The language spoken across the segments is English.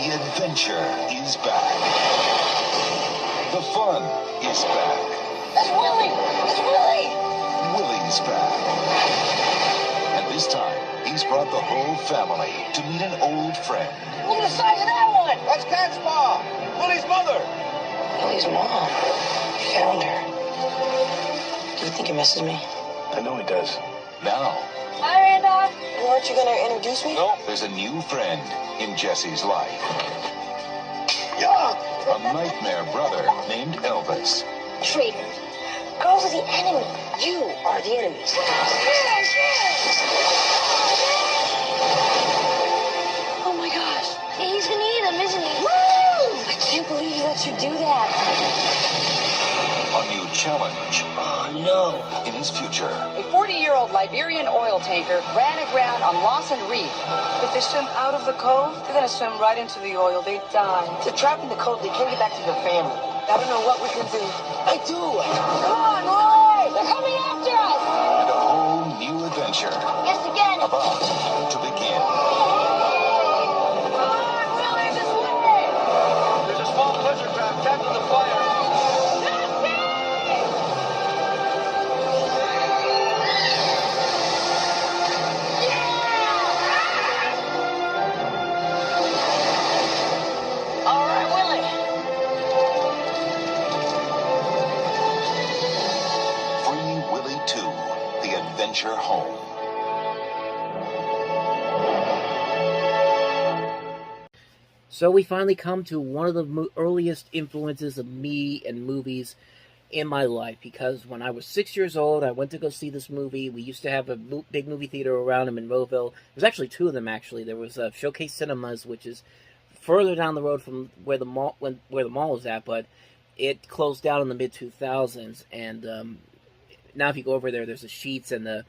The adventure is back. The fun is back. It's Willy! It's Willy! Willy's back. And this time, he's brought the whole family to meet an old friend. Look at the size of that one! That's Cat's Paw, Willy's mother. Willy's mom. Found her. Do you think he misses me? I know he does. Now, Hi, Randolph. Weren't you going to introduce me? No. there's a new friend in Jesse's life. Yeah. A nightmare brother named Elvis. Traitor. Girls are the enemy. You are the enemies. Oh my gosh. He's gonna eat him, isn't he? Woo! I can't believe he let you do that. A new challenge Oh no. in his future. A 40-year-old Liberian oil tanker ran aground on Lawson Reef. If they swim out of the cove, they're going to swim right into the oil. They die. They're trapped in the cove. They can't get back to their family. I don't know what we can do. I do. Come on, Roy! They're coming after us! And a whole new adventure Yes, again. about to begin. Come on, Willy, this way! There's a small pleasure craft trapped in the fire. All right, Willy. Free Willy 2, The Adventure Home. So we finally come to one of the earliest influences of me and movies in my life, because when I was 6 years old, I went to go see this movie. We used to have a big movie theater around in Monroeville. There's actually two of them, actually. There was Showcase Cinemas, which is further down the road from where the mall is at, but it closed down in the mid-2000s, and now if you go over there, there's the Sheets and a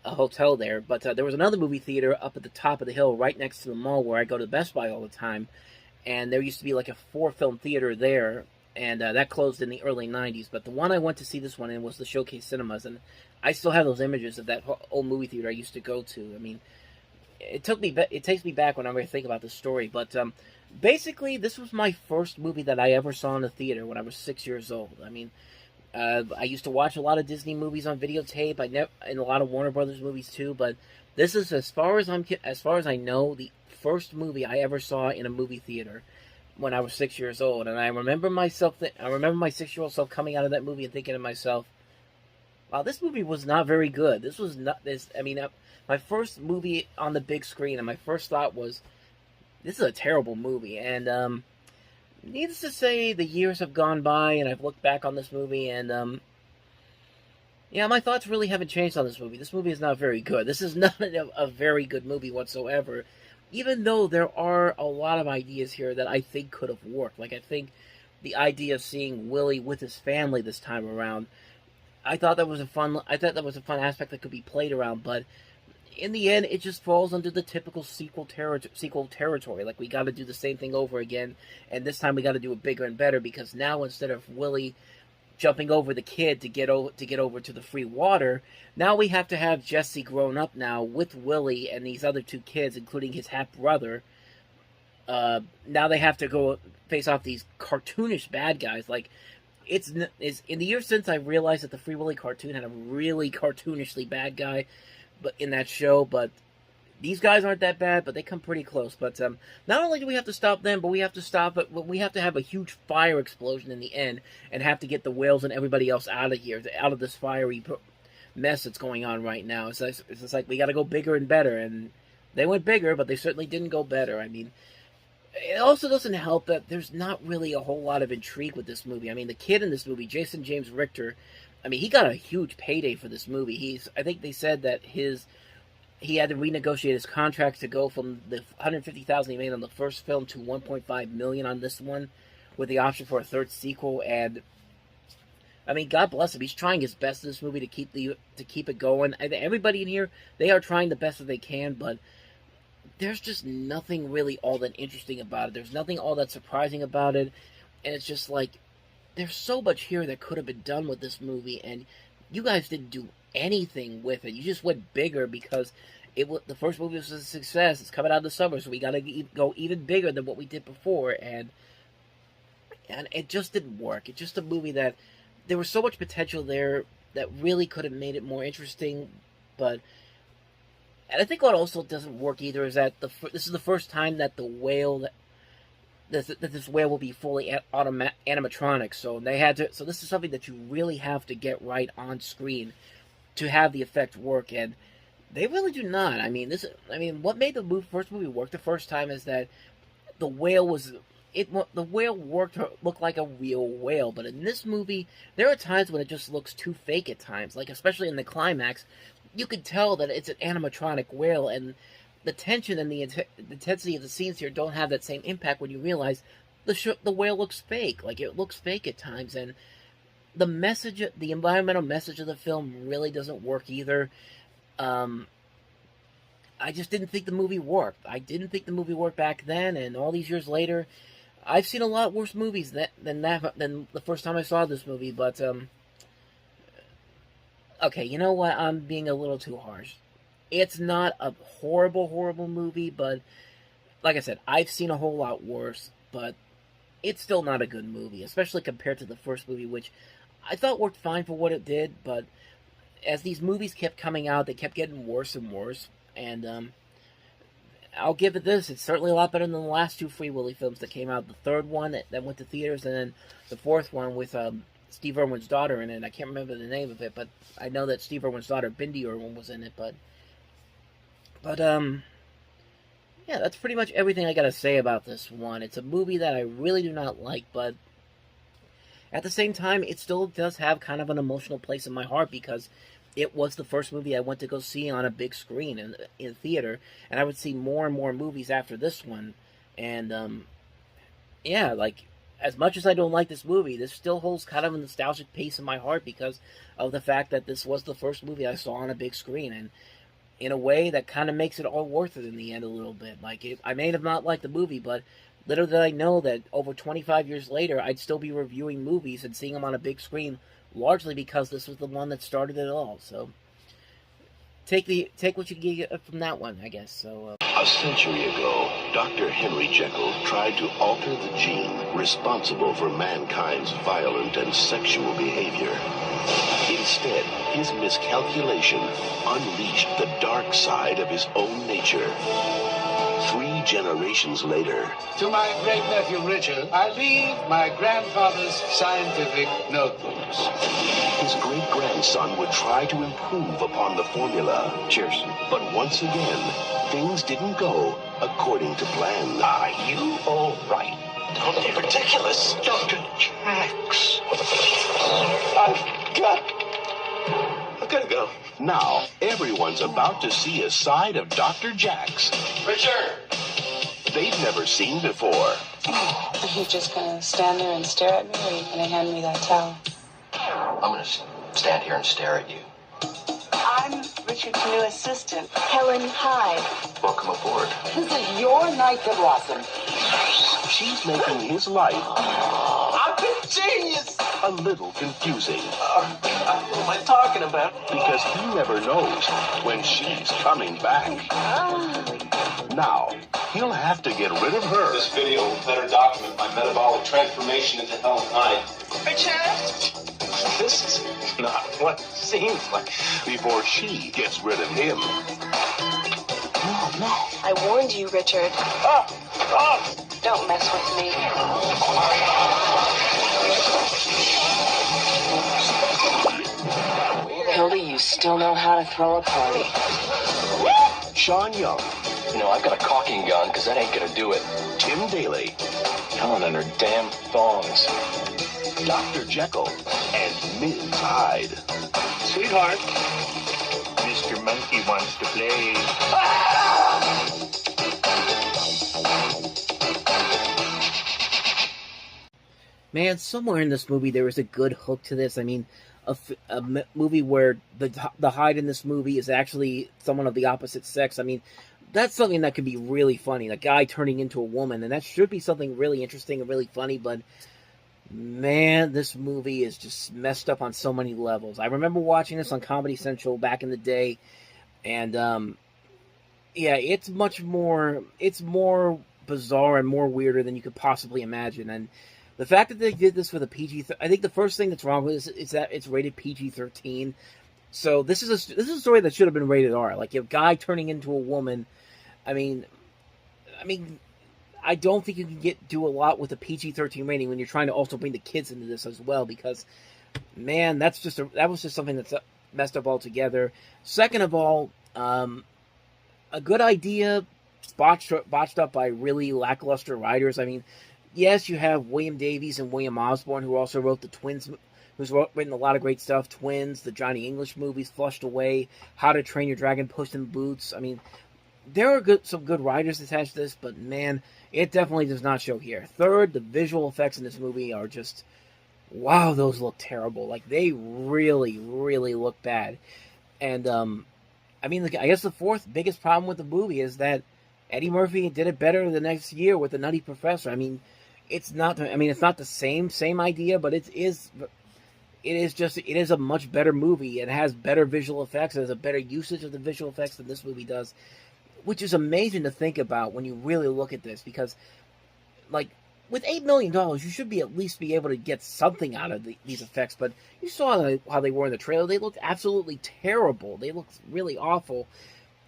hotel there. But there was another movie theater up at the top of the hill right next to the mall where I go to Best Buy all the time, and there used to be like a 4-film theater there, and that closed in the early 90s. But the one I went to see this one in was the Showcase Cinemas, and I still have those images of that old movie theater I used to go to. I mean, it takes me back whenever I think about this story. But basically, this was my first movie that I ever saw in the theater when I was 6 years old. I mean, I used to watch a lot of Disney movies on videotape. And a lot of Warner Brothers movies too. But this is, as far as I know, the first movie I ever saw in a movie theater when I was 6 years old. And I remember my 6-year-old self coming out of that movie and thinking to myself, "Wow, this movie was not very good. This was not this. I mean, my first movie on the big screen, and my first thought was, this is a terrible movie." And needless to say, the years have gone by, and I've looked back on this movie, and yeah, my thoughts really haven't changed on this movie. This movie is not very good. This is not a very good movie whatsoever, even though there are a lot of ideas here that I think could have worked. Like, I think the idea of seeing Willy with his family this time around, I thought that was a fun aspect that could be played around, but in the end, it just falls under the typical sequel territory. Like, we got to do the same thing over again, and this time we got to do it bigger and better, because now instead of Willy jumping over the kid to get over to the free water, now we have to have Jesse grown up now with Willy and these other two kids, including his half brother. Now they have to go face off these cartoonish bad guys. Like, it's in the years since I realized that the Free Willy cartoon had a really cartoonishly bad guy, but in that show, but these guys aren't that bad, but they come pretty close. But not only do we have to stop them, but we have to have a huge fire explosion in the end, and have to get the whales and everybody else out of here, out of this fiery mess that's going on right now. It's just like we got to go bigger and better, and they went bigger, but they certainly didn't go better. I mean, it also doesn't help that there's not really a whole lot of intrigue with this movie. I mean, the kid in this movie, Jason James Richter, I mean, he got a huge payday for this movie. I think they said that he had to renegotiate his contract to go from the $150,000 he made on the first film to $1.5 million on this one, with the option for a third sequel. And I mean, God bless him. He's trying his best in this movie to keep it going. I think everybody in here, they are trying the best that they can, but there's just nothing really all that interesting about it. There's nothing all that surprising about it, and it's just like, there's so much here that could have been done with this movie, and you guys didn't do anything with it. You just went bigger because the first movie was a success. It's coming out in the summer, so we got to go even bigger than what we did before, and it just didn't work. It's just a movie that there was so much potential there that really could have made it more interesting, and I think what also doesn't work either is that this is the first time that the whale that this whale will be fully animatronic. So So this is something that you really have to get right on screen to have the effect work, and they really do not. I mean, what made the first movie work the first time is that the whale looked like a real whale, but in this movie, there are times when it just looks too fake at times. Like, especially in the climax, you could tell that it's an animatronic whale, and the tension and the intensity of the scenes here don't have that same impact when you realize the whale looks fake. Like, it looks fake at times, and the environmental message of the film really doesn't work either. I just didn't think the movie worked. I didn't think the movie worked back then, and all these years later, I've seen a lot worse movies than the first time I saw this movie, but, okay, you know what? I'm being a little too harsh. It's not a horrible, horrible movie, but, like I said, I've seen a whole lot worse, but it's still not a good movie, especially compared to the first movie, which I thought worked fine for what it did, but as these movies kept coming out, they kept getting worse and worse, and, I'll give it this. It's certainly a lot better than the last two Free Willy films that came out. The third one that went to theaters, and then the fourth one with Steve Irwin's daughter in it. I can't remember the name of it, but I know that Steve Irwin's daughter, Bindi Irwin, was in it. But yeah, that's pretty much everything I gotta say about this one. It's a movie that I really do not like, but at the same time, it still does have kind of an emotional place in my heart because it was the first movie I went to go see on a big screen in theater, and I would see more and more movies after this one. And, yeah, like, as much as I don't like this movie, this still holds kind of a nostalgic place in my heart because of the fact that this was the first movie I saw on a big screen, and in a way that kind of makes it all worth it in the end a little bit. Like, I may have not liked the movie, but little did I know that over 25 years later, I'd still be reviewing movies and seeing them on a big screen, largely because this was the one that started it all. So take what you can get from that one, I guess. So A century ago, Dr. Henry Jekyll tried to alter the gene responsible for mankind's violent and sexual behavior. Instead, his miscalculation unleashed the dark side of his own nature. 3 generations later, To my great-nephew Richard, I leave my grandfather's scientific notebooks. his great-grandson would try to improve upon the formula. Cheers. But once again, things didn't go according to plan. Are you all right? Don't be ridiculous. Dr. Jax. I've got to go. Now, everyone's about to see a side of Dr. Jax Richard! they've never seen before. Are you just gonna stand there and stare at me, or are you gonna hand me that towel? I'm going to stand here and stare at you. I'm Richard's new assistant, Helen Hyde. Welcome aboard. This is your night to blossom. She's making his life I'm a genius! a little confusing What am I talking about? because he never knows when she's coming back. Now, he'll have to get rid of her This video will better document my metabolic transformation into Helen Hyde. Richard? This is not what it seems like. before she gets rid of him. I warned you, Richard. Don't mess with me. Hildy, you still know how to throw a party. Sean Young, You know, I've got a caulking gun, because that ain't going to do it. Tim Daly, Helen and her damn thongs. Dr. Jekyll, and Ms. Hyde. Sweetheart, Mr. Monkey wants to play. man, somewhere in this movie there was a good hook to this. I mean, movie where the Hyde in this movie is actually someone of the opposite sex. I mean, that's something that could be really funny. A guy turning into a woman, and that should be something really interesting and really funny, but man, this movie is just messed up on so many levels. I remember watching this on Comedy Central back in the day, and Yeah, it's much more. It's more bizarre and more weirder than you could possibly imagine. And the fact that they did this with a PG, I think the first thing that's wrong with this is that it's rated PG-13. So this is a story that should have been rated R. Like a guy turning into a woman. I mean, I don't think you can do a lot with a PG-13 rating when you're trying to also bring the kids into this as well. Because, man, that was just something that's messed up altogether. Second of all, a good idea botched up by really lackluster writers. I mean, yes, you have William Davies and William Osborne, who also wrote the Twins, who's written a lot of great stuff. Twins, the Johnny English movies, Flushed Away, How to Train Your Dragon, Puss in Boots. I mean, there are some good writers attached to this, but man, it definitely does not show here. Third, the visual effects in this movie are just, wow, those look terrible. Like, they really, really look bad. And, I guess the fourth biggest problem with the movie is that Eddie Murphy did it better the next year with The Nutty Professor. I mean, it's not the same idea, but it is a much better movie. It has better visual effects. It has a better usage of the visual effects than this movie does, which is amazing to think about when you really look at this, because, like, with $8 million, you should at least be able to get something out of these effects, but you saw how they were in the trailer. They looked absolutely terrible. They looked really awful.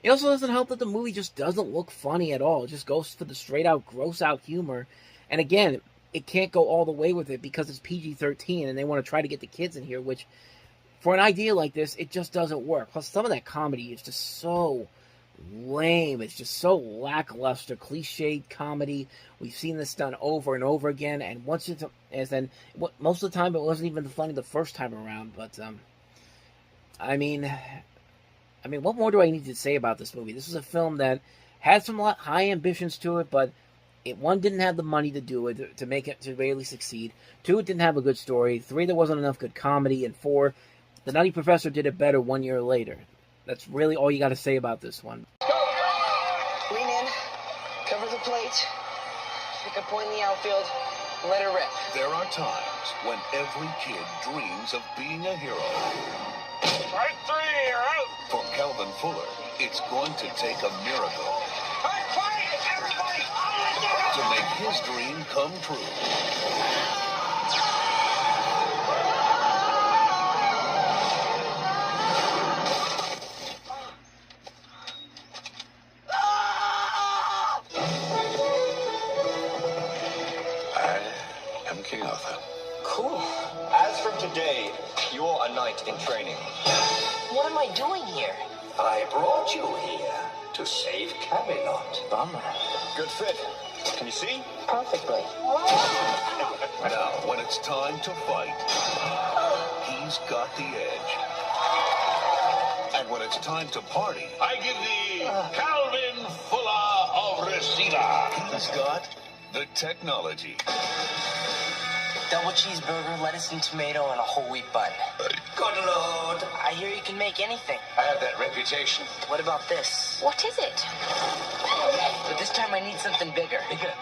It also doesn't help that the movie just doesn't look funny at all. It just goes for the straight-out, gross-out humor. And again, it can't go all the way with it because it's PG-13, and they want to try to get the kids in here, which, for an idea like this, it just doesn't work. Plus, some of that comedy is just so lame. It's just so lackluster, cliched comedy. We've seen this done over and over again, and most of the time it wasn't even funny the first time around. But I mean, what more do I need to say about this movie? This is a film that had some high ambitions to it, but one, didn't have the money to do it, to make it, to really succeed. Two, it didn't have a good story. Three, there wasn't enough good comedy. And four, The Nutty Professor did it better 1 year later. That's really all you got to say about this one. Lean in, cover the plate, pick a point in the outfield, let her rip. There are times when every kid dreams of being a hero. Strike three, hero. For Calvin Fuller, it's going to take a miracle Everybody, to make his dream come true. King Arthur. Cool. As from today, you're a knight in training. What am I doing here? I brought you here to save Camelot. Bummer. Good fit. Can you see? Perfectly. Now, when it's time to fight, he's got the edge. And when it's time to party, I give thee Calvin Fuller of Reseda. he's got the technology. Double cheeseburger, lettuce and tomato, and a whole wheat bun. Good Lord. I hear you can make anything. I have that reputation. What about this? What is it? But this time I need something bigger. Bigger.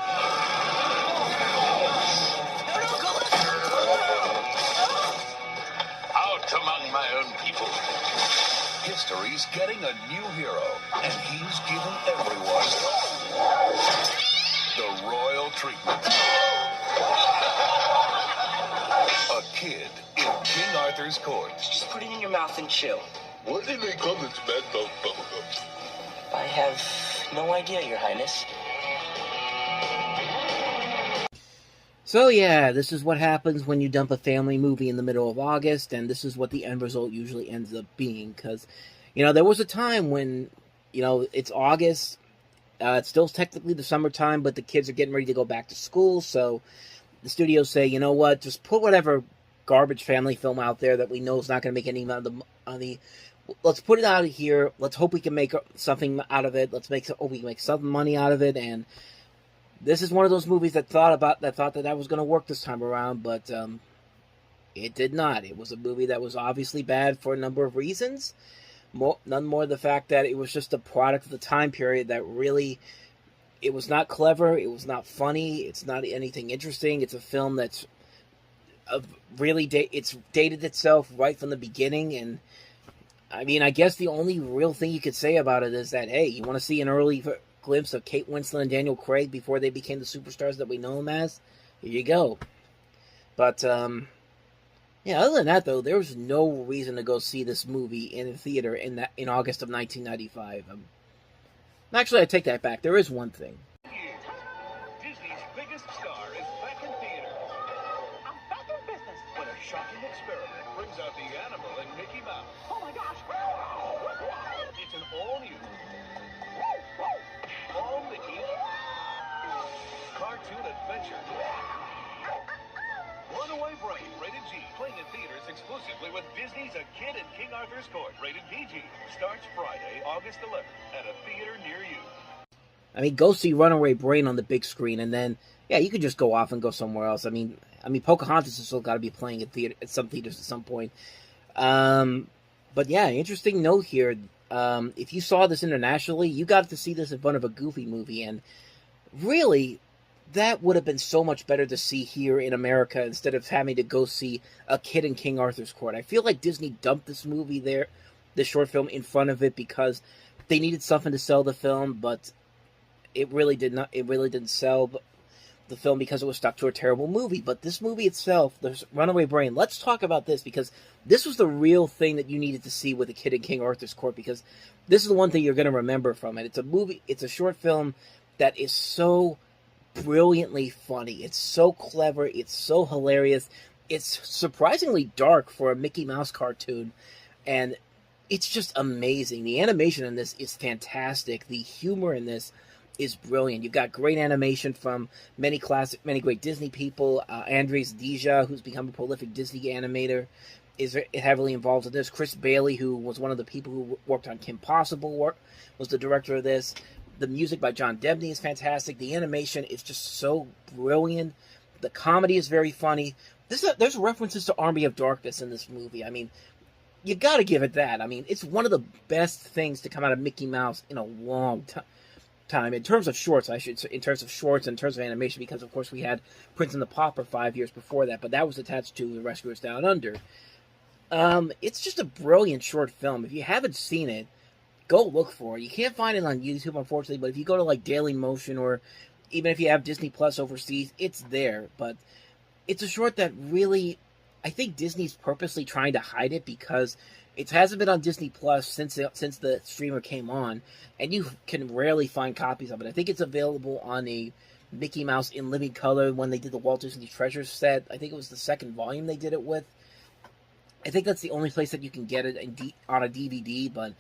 Out among my own people. History's getting a new hero, and he's giving everyone the royal treatment. A kid in King Arthur's court. Just put it in your mouth and chew. What do they call this bad dog bubblegum? I have no idea, Your Highness. So yeah, this is what happens when you dump a family movie in the middle of August, and this is what the end result usually ends up being. Because, there was a time when, it's August, it's still technically the summertime, but the kids are getting ready to go back to school, so the studios say, you know what, just put whatever garbage family film out there that we know is not going to make any money. Let's put it out of here. Let's hope we can make something out of it. Hope we can make some money out of it. And this is one of those movies that thought that was going to work this time around, but it did not. It was a movie that was obviously bad for a number of reasons. None more the fact that it was just a product of the time period that really, it was not clever, it was not funny, it's not anything interesting. It's a film that's it's dated itself right from the beginning, and I mean, I guess the only real thing you could say about it is that, hey, you want to see an early glimpse of Kate Winslet and Daniel Craig before they became the superstars that we know them as? Here you go. But, yeah, other than that, though, there was no reason to go see this movie in a theater in August of 1995. Actually, I take that back. There is one thing. Disney's biggest star is back in theater. I'm back in business. When a shocking experiment brings out the animal in Mickey Mouse. Oh my gosh. It's an all-new, all-Mickey cartoon adventure. Runaway Brain, rated G, playing in theaters exclusively with Disney's A Kid in King Arthur's Court, rated PG. Starts Friday, August 11th, at a theater near you. I mean, go see Runaway Brain on the big screen, and then, yeah, you could just go off and go somewhere else. I mean, Pocahontas has still got to be playing at some theaters at some point. But yeah, interesting note here. If you saw this internationally, you got to see this in front of a Goofy movie, and really, that would have been so much better to see here in America instead of having to go see A Kid in King Arthur's Court. I feel like Disney dumped this movie there, this short film, in front of it because they needed something to sell the film, but it really didn't sell the film because it was stuck to a terrible movie. But this movie itself, the Runaway Brain, let's talk about this because this was the real thing that you needed to see with A Kid in King Arthur's Court, because this is the one thing you're going to remember from it. It's a short film that is so brilliantly funny. It's so clever. It's so hilarious. It's surprisingly dark for a Mickey Mouse cartoon, and it's just amazing. The animation in this is fantastic. The humor in this is brilliant. You've got great animation from many great Disney people. Andres Deja, who's become a prolific Disney animator, is heavily involved in this. Chris Bailey, who was one of the people who worked on Kim Possible, was the director of this. The music by John Debney is fantastic. The animation is just so brilliant. The comedy is very funny. There's references to Army of Darkness in this movie. I mean, you got to give it that. I mean, it's one of the best things to come out of Mickey Mouse in a long time. In terms of shorts, in terms of animation, because, of course, we had Prince and the Pauper 5 years before that, but that was attached to The Rescuers Down Under. It's just a brilliant short film. If you haven't seen it, go look for it. You can't find it on YouTube, unfortunately, but if you go to, like, Dailymotion, or even if you have Disney Plus overseas, it's there. But it's a short that really, I think Disney's purposely trying to hide it because it hasn't been on Disney Plus since the streamer came on, and you can rarely find copies of it. I think it's available on a Mickey Mouse in living color when they did the Walt Disney Treasures set. I think it was the second volume they did it with. I think that's the only place that you can get it on a DVD, but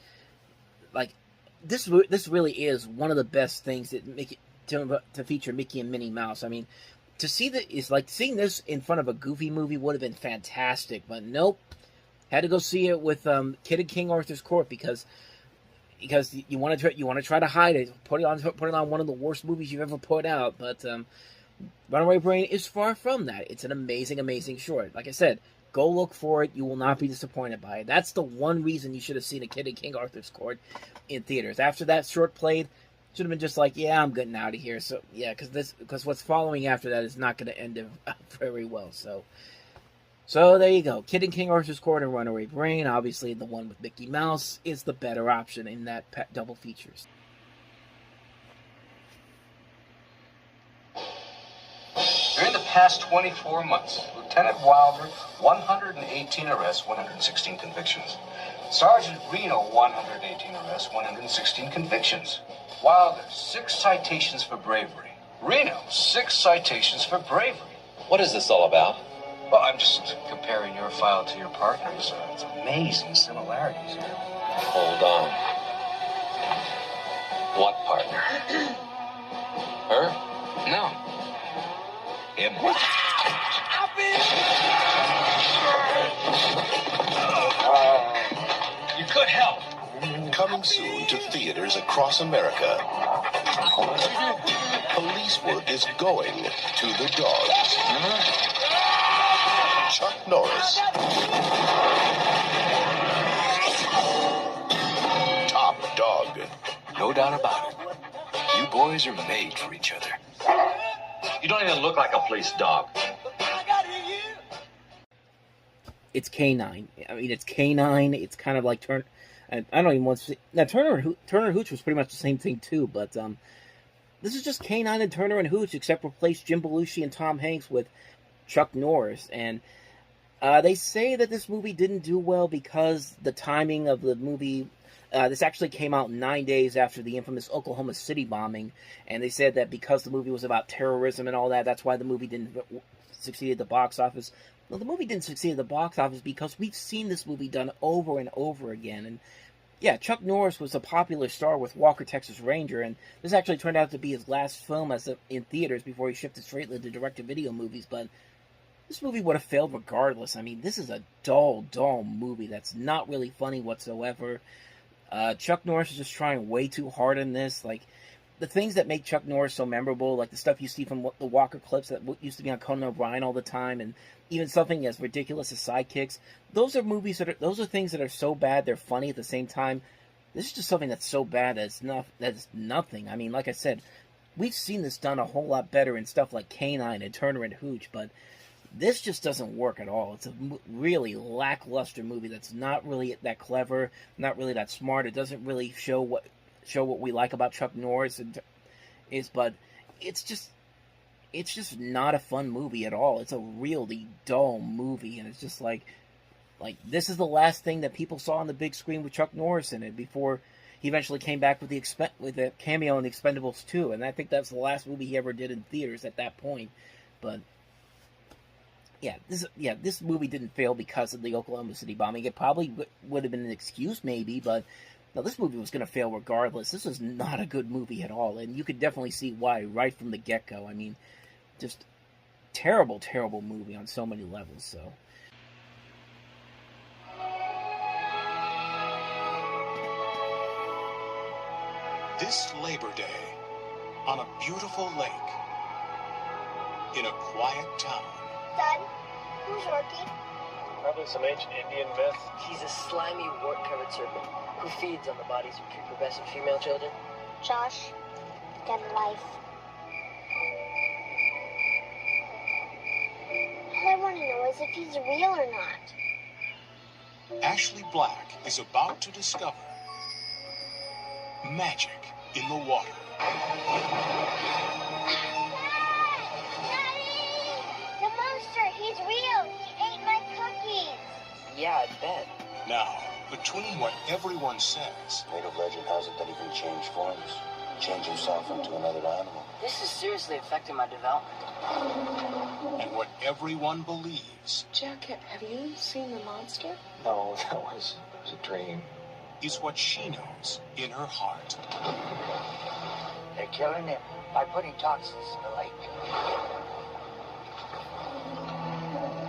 like, this really is one of the best things that to feature Mickey and Minnie Mouse. I mean, to see that is like seeing this in front of a Goofy movie would have been fantastic, but nope. Had to go see it with Kid in King Arthur's Court because you want to try to hide it, put it on one of the worst movies you've ever put out. But Runaway Brain is far from that. It's an amazing short. Like I said, go look for it. You will not be disappointed by it. That's the one reason you should have seen A Kid in King Arthur's Court in theaters. After that short played, should have been just like, yeah, I'm getting out of here. So yeah, because what's following after that is not going to end very well. So there you go. Kid in King Arthur's Court and Runaway Brain. Obviously, the one with Mickey Mouse is the better option in that double features. During the past 24 months, Lieutenant Wilder, 118 arrests, 116 convictions. Sergeant Reno, 118 arrests, 116 convictions. Wilder, 6 citations for bravery. Reno, 6 citations for bravery. What is this all about? Well, I'm just comparing your file to your partner's. It's amazing similarities here. Hold on. What partner? Her? No. Him. You could help. Coming soon to theaters across America. Police work is going to the dogs. Chuck Norris. Top dog. No doubt about it. You boys are made for each other. You don't even look like a police dog. It's canine. I mean, it's canine. It's kind of like And I don't even want to see... Now, Turner and Hooch was pretty much the same thing, too, but this is just K-9 and Turner and Hooch, except replace Jim Belushi and Tom Hanks with Chuck Norris. And they say that this movie didn't do well because the timing of the movie... this actually came out 9 days after the infamous Oklahoma City bombing, and they said that because the movie was about terrorism and all that, that's why the movie didn't succeed at the box office. Well, the movie didn't succeed at the box office because we've seen this movie done over and over again. And yeah, Chuck Norris was a popular star with Walker, Texas Ranger, and this actually turned out to be his last film in theaters before he shifted straight to direct-to-video movies, but this movie would have failed regardless. I mean, this is a dull movie that's not really funny whatsoever. Chuck Norris is just trying way too hard in this. Like, the things that make Chuck Norris so memorable, like the stuff you see from the Walker clips that used to be on Conan O'Brien all the time, and even something as ridiculous as Sidekicks, those are things that are so bad they're funny at the same time. This is just something that's so bad that it's nothing. I mean, like I said, we've seen this done a whole lot better in stuff like K-9 and Turner and Hooch, but this just doesn't work at all. It's a really lackluster movie that's not really that clever, not really that smart. It doesn't really show what we like about Chuck Norris, but it's just not a fun movie at all. It's a really dull movie, and it's just like this is the last thing that people saw on the big screen with Chuck Norris in it before he eventually came back with the cameo in The Expendables 2, and I think that's the last movie he ever did in theaters at that point. But this movie didn't fail because of the Oklahoma City bombing. It probably would have been an excuse, maybe, but no, this movie was going to fail regardless. This was not a good movie at all, and you could definitely see why right from the get-go. I mean, just terrible movie on so many levels, so... This Labor Day, on a beautiful lake, in a quiet town. Dad, who's Shorty? Probably some ancient Indian myth. He's a slimy, wart-covered serpent who feeds on the bodies of prepubescent female children. Josh, get a life. All I want to know is if he's real or not. Ashley Black is about to discover magic in the water. The monster, he's real. He ate my cookies. Yeah, I bet. Now, between what everyone says, native legend has it that he can change forms, change himself into another animal. This is seriously affecting my development. And what everyone believes, Jack, have you seen the monster? No, that was a dream. Is what she knows in her heart. They're killing him by putting toxins in the lake.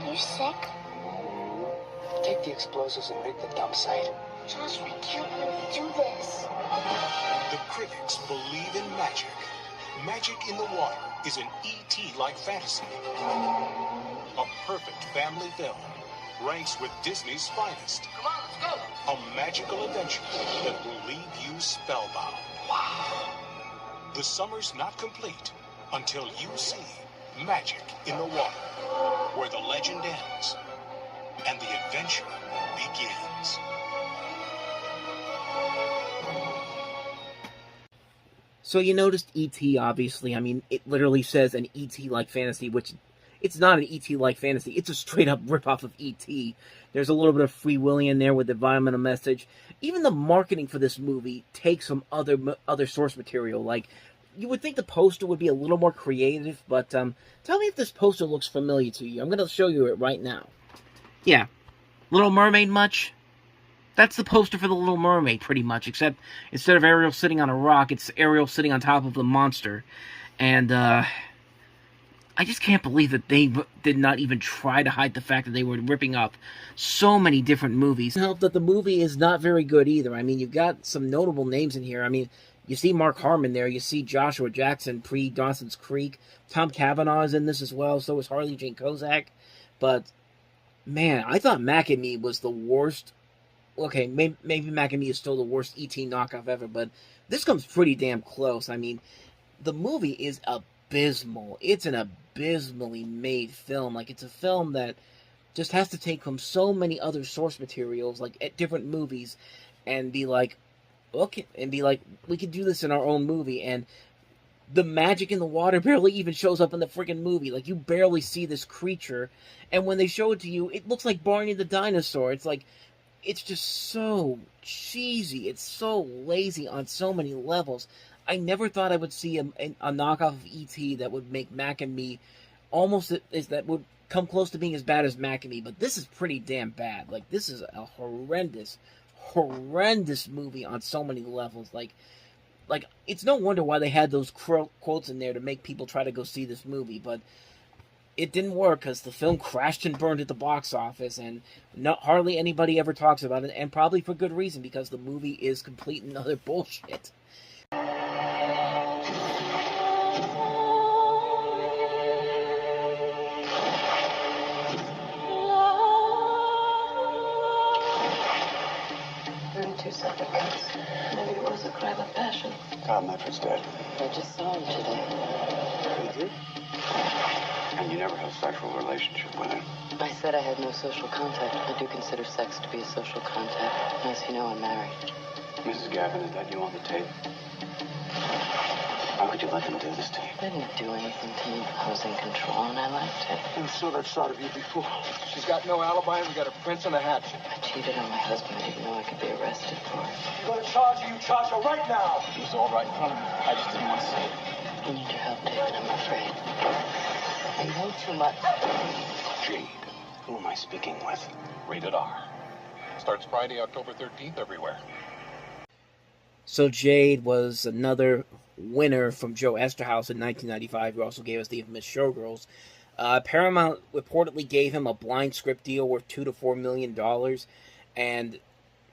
You sick? Take the explosives and rig the dump site. Josh, we can't really do this. The critics believe in magic. Magic in the water is an E.T.-like fantasy. A perfect family film. Ranks with Disney's finest. Come on, let's go. A magical adventure that will leave you spellbound. Wow. The summer's not complete until you see magic in the water, where the legend ends and the adventure begins. So you noticed E.T., obviously. I mean, it literally says an E.T.-like fantasy, which it's not an E.T.-like fantasy. It's a straight-up rip-off of E.T. There's a little bit of Free Willy in there with the environmental message. Even the marketing for this movie takes some other source material. Like, you would think the poster would be a little more creative, but tell me if this poster looks familiar to you. I'm going to show you it right now. Yeah. Little Mermaid much? That's the poster for The Little Mermaid, pretty much, except instead of Ariel sitting on a rock, it's Ariel sitting on top of the monster. And, I just can't believe that they did not even try to hide the fact that they were ripping off so many different movies. Help that the movie is not very good either. I mean, you've got some notable names in here. I mean, you see Mark Harmon there. You see Joshua Jackson pre-Dawson's Creek. Tom Cavanaugh is in this as well. So is Harley Jane Kozak. But, man, I thought Mac and Me was the worst. Okay, maybe Mac and Me is still the worst E.T. knockoff ever, but this comes pretty damn close. I mean, the movie is abysmal. It's an abysmally made film. Like, it's a film that just has to take from so many other source materials, like at different movies, and be like, okay, and be like, we could do this in our own movie, and the magic in the water barely even shows up in the freaking movie. Like, you barely see this creature, and when they show it to you, it looks like Barney the dinosaur. It's like, it's just so cheesy. It's so lazy on so many levels. I never thought I would see a knockoff of E.T. that would make Mac and Me almost that would come close to being as bad as Mac and Me, but this is pretty damn bad. Like, this is a horrendous movie on so many levels. Like it's no wonder why they had those quotes in there to make people try to go see this movie, but it didn't work because the film crashed and burned at the box office, and hardly anybody ever talks about it, and probably for good reason, because the movie is complete and utter bullshit. Separate cuts. Maybe it was a crime of passion. Tom Medford's dead. I just saw him today. Did you? And you never had a sexual relationship with him? I said I had no social contact. I do consider sex to be a social contact. As you know, I'm married. Mrs. Gavin, is that you on the tape? How could you let them do this to you? They didn't do anything to me. I was in control, and I liked it. I saw that shot of you before. She's got no alibi, and we got a prince and a hatchet. I cheated on my husband. I didn't know I could be arrested for it. You're going to charge her, you charge her right now. She was all right in front of me. I just didn't want to see it. I need your help, David. I'm afraid. I know too much. Jade, who am I speaking with? Rated R. Starts Friday, October 13th everywhere. So Jade was another winner from Joe Esterhaus in 1995, who also gave us the infamous Showgirls. Paramount reportedly gave him a blind script deal worth $2 to $4 million, and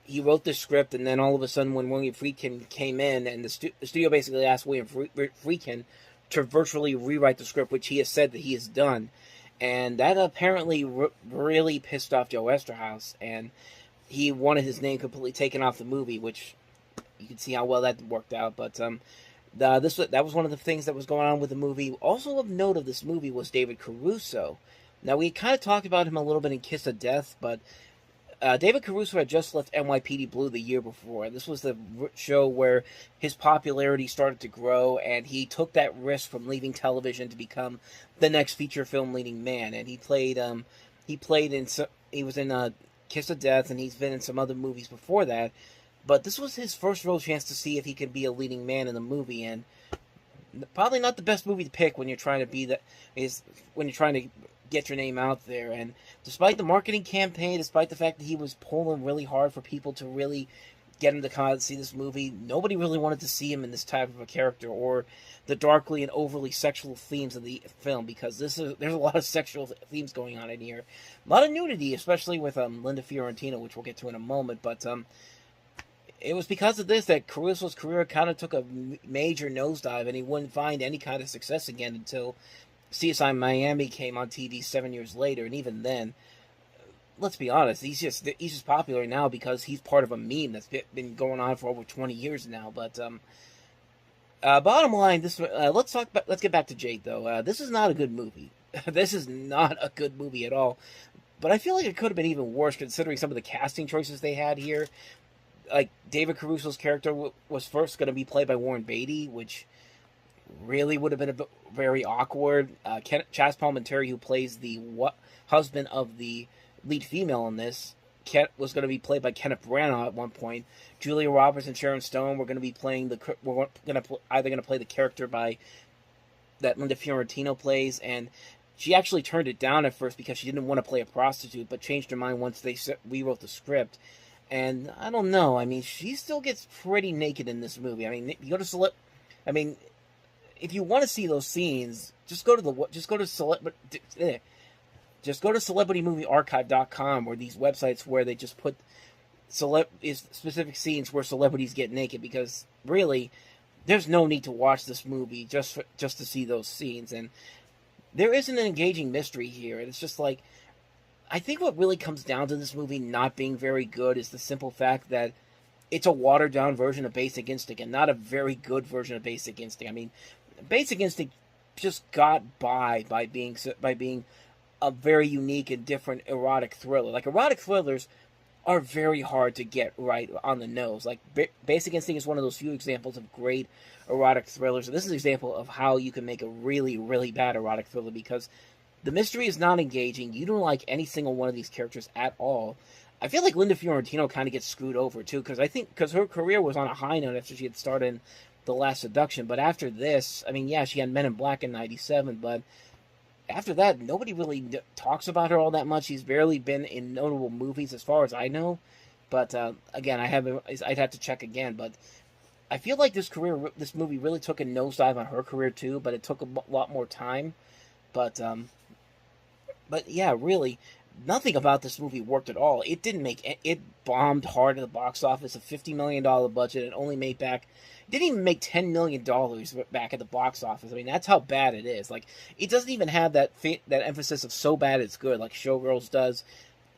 he wrote the script, and then all of a sudden when William Friedkin came in, and the studio basically asked William Friedkin to virtually rewrite the script, which he has said that he has done, and that apparently really pissed off Joe Esterhaus, and he wanted his name completely taken off the movie, which you can see how well that worked out, but that was one of the things that was going on with the movie. Also of note of this movie was David Caruso. Now, we kind of talked about him a little bit in Kiss of Death, but David Caruso had just left NYPD Blue the year before, and this was the show where his popularity started to grow, and he took that risk from leaving television to become the next feature film leading man, and he was in Kiss of Death, and he's been in some other movies before that. But this was his first real chance to see if he could be a leading man in the movie, and probably not the best movie to pick when you're trying to when you're trying to get your name out there. And despite the marketing campaign, despite the fact that he was pulling really hard for people to really get him to come out and see this movie, nobody really wanted to see him in this type of a character or the darkly and overly sexual themes of the film, because there's a lot of sexual themes going on in here, a lot of nudity, especially with Linda Fiorentino, which we'll get to in a moment, but it was because of this that Caruso's career kind of took a major nosedive, and he wouldn't find any kind of success again until CSI Miami came on TV 7 years later. And even then, let's be honest, he's just popular now because he's part of a meme that's been going on for over 20 years now. But bottom line, let's get back to Jade though. This is not a good movie. This is not a good movie at all. But I feel like it could have been even worse considering some of the casting choices they had here. Like, David Caruso's character was first going to be played by Warren Beatty, which really would have been very awkward. Chaz Palminteri, who plays the husband of the lead female in this, was going to be played by Kenneth Branagh at one point. Julia Roberts and Sharon Stone were going to be playing either going to play the character that Linda Fiorentino plays, and she actually turned it down at first because she didn't want to play a prostitute, but changed her mind once they rewrote the script. And I don't know. I mean, she still gets pretty naked in this movie. I mean, if you want to see those scenes, just go to celebritymoviearchive.com, or these websites where they just put specific scenes where celebrities get naked, because really, there's no need to watch this movie just to see those scenes. And there isn't an engaging mystery here. And it's just like, I think what really comes down to this movie not being very good is the simple fact that it's a watered-down version of Basic Instinct, and not a very good version of Basic Instinct. I mean, Basic Instinct just got by being a very unique and different erotic thriller. Like, erotic thrillers are very hard to get right on the nose. Like, Basic Instinct is one of those few examples of great erotic thrillers. And this is an example of how you can make a really, really bad erotic thriller, because the mystery is not engaging. You don't like any single one of these characters at all. I feel like Linda Fiorentino kind of gets screwed over, too, because her career was on a high note after she had started in The Last Seduction. But after this, I mean, yeah, she had Men in Black in 97, but after that, nobody really talks about her all that much. She's barely been in notable movies, as far as I know. But, again, I'd have to check again. But I feel like this movie really took a nosedive on her career, too, but it took a lot more time. But yeah, really, nothing about this movie worked at all. It bombed hard at the box office, a $50 million budget, and only made back, didn't even make $10 million back at the box office. I mean, that's how bad it is. Like, it doesn't even have that emphasis of so bad it's good, like Showgirls does.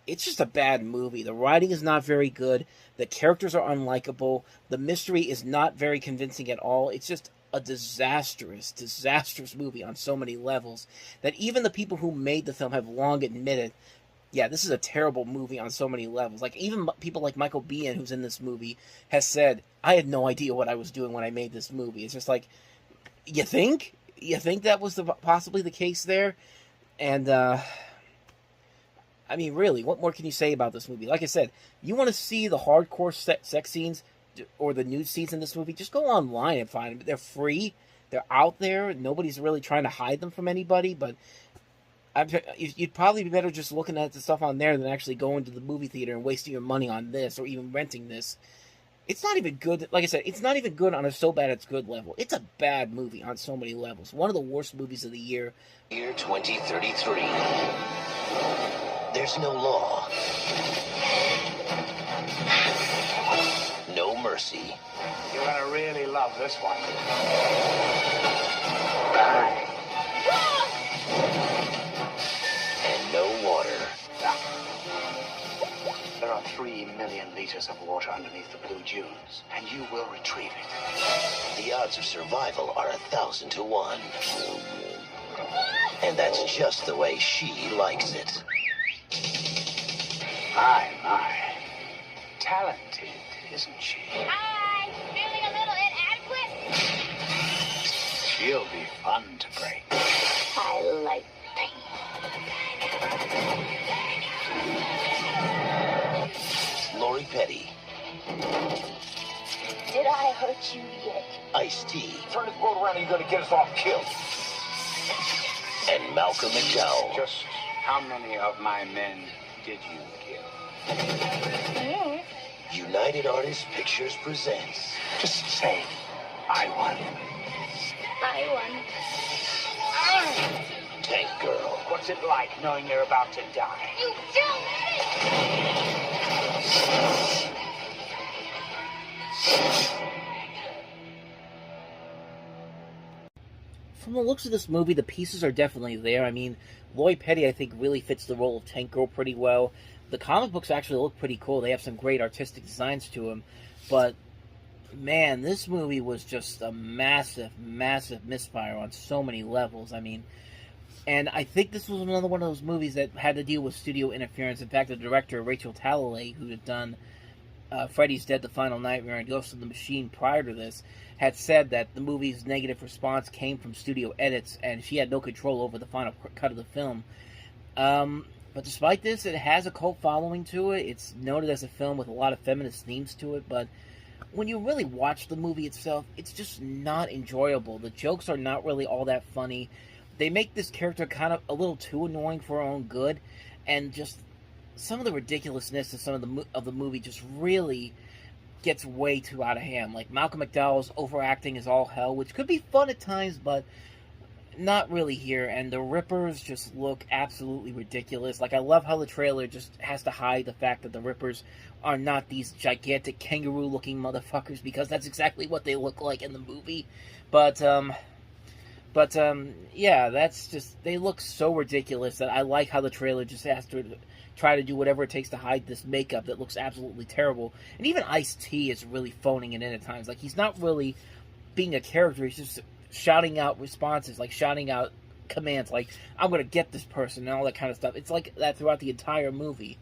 It's just a bad movie. The writing is not very good. The characters are unlikable. The mystery is not very convincing at all. It's just a disastrous movie on so many levels that even the people who made the film have long admitted, yeah, this is a terrible movie on so many levels. Like, even people like Michael Biehn, who's in this movie, has said, I had no idea what I was doing when I made this movie. It's just like, you think? You think that was possibly the case there? And, I mean, really, what more can you say about this movie? Like I said, you want to see the hardcore sex scenes or the nude scenes in this movie, just go online and find them. They're free. They're out there. Nobody's really trying to hide them from anybody, but you'd probably be better just looking at the stuff on there than actually going to the movie theater and wasting your money on this or even renting this. It's not even good. Like I said, it's not even good on a so bad it's good level. It's a bad movie on so many levels. One of the worst movies of the year. Year 2033. There's no law. No mercy. You're gonna really love this one. And no water. There are 3 million liters of water underneath the blue dunes, and you will retrieve it. The odds of survival are 1,000 to 1. And that's just the way she likes it. My. Talented, isn't she? Hi, feeling a little inadequate? She'll be fun to break. I like pain. Lori Petty. Did I hurt you yet? Ice-T. Turn this boat around and you're gonna get us off killed. And Malcolm McDowell. Just how many of my men did you kill? United Artists Pictures presents. Just say, I won. I won. Tank Girl. What's it like knowing you're about to die? You dumb From the looks of this movie, the pieces are definitely there. I mean, Lori Petty, I think, really fits the role of Tank Girl pretty well. The comic books actually look pretty cool. They have some great artistic designs to them. But, man, this movie was just a massive, massive misfire on so many levels. I mean, and I think this was another one of those movies that had to deal with studio interference. In fact, the director, Rachel Talalay, who had done Freddy's Dead, The Final Nightmare, and Ghost of the Machine prior to this, had said that the movie's negative response came from studio edits, and she had no control over the final cut of the film. But despite this, it has a cult following to it. It's noted as a film with a lot of feminist themes to it, but when you really watch the movie itself, it's just not enjoyable. The jokes are not really all that funny. They make this character kind of a little too annoying for her own good, and just some of the ridiculousness of some of the movie just really gets way too out of hand. Like, Malcolm McDowell's overacting is all hell, which could be fun at times, but not really here. And the Rippers just look absolutely ridiculous. Like, I love how the trailer just has to hide the fact that the Rippers are not these gigantic kangaroo-looking motherfuckers, because that's exactly what they look like in the movie. But yeah, that's just, they look so ridiculous that I like how the trailer just has to try to do whatever it takes to hide this makeup that looks absolutely terrible. And even Ice-T is really phoning it in at times. Like, he's not really being a character, he's just shouting out responses, like shouting out commands, like, I'm gonna get this person, and all that kind of stuff. It's like that throughout the entire movie.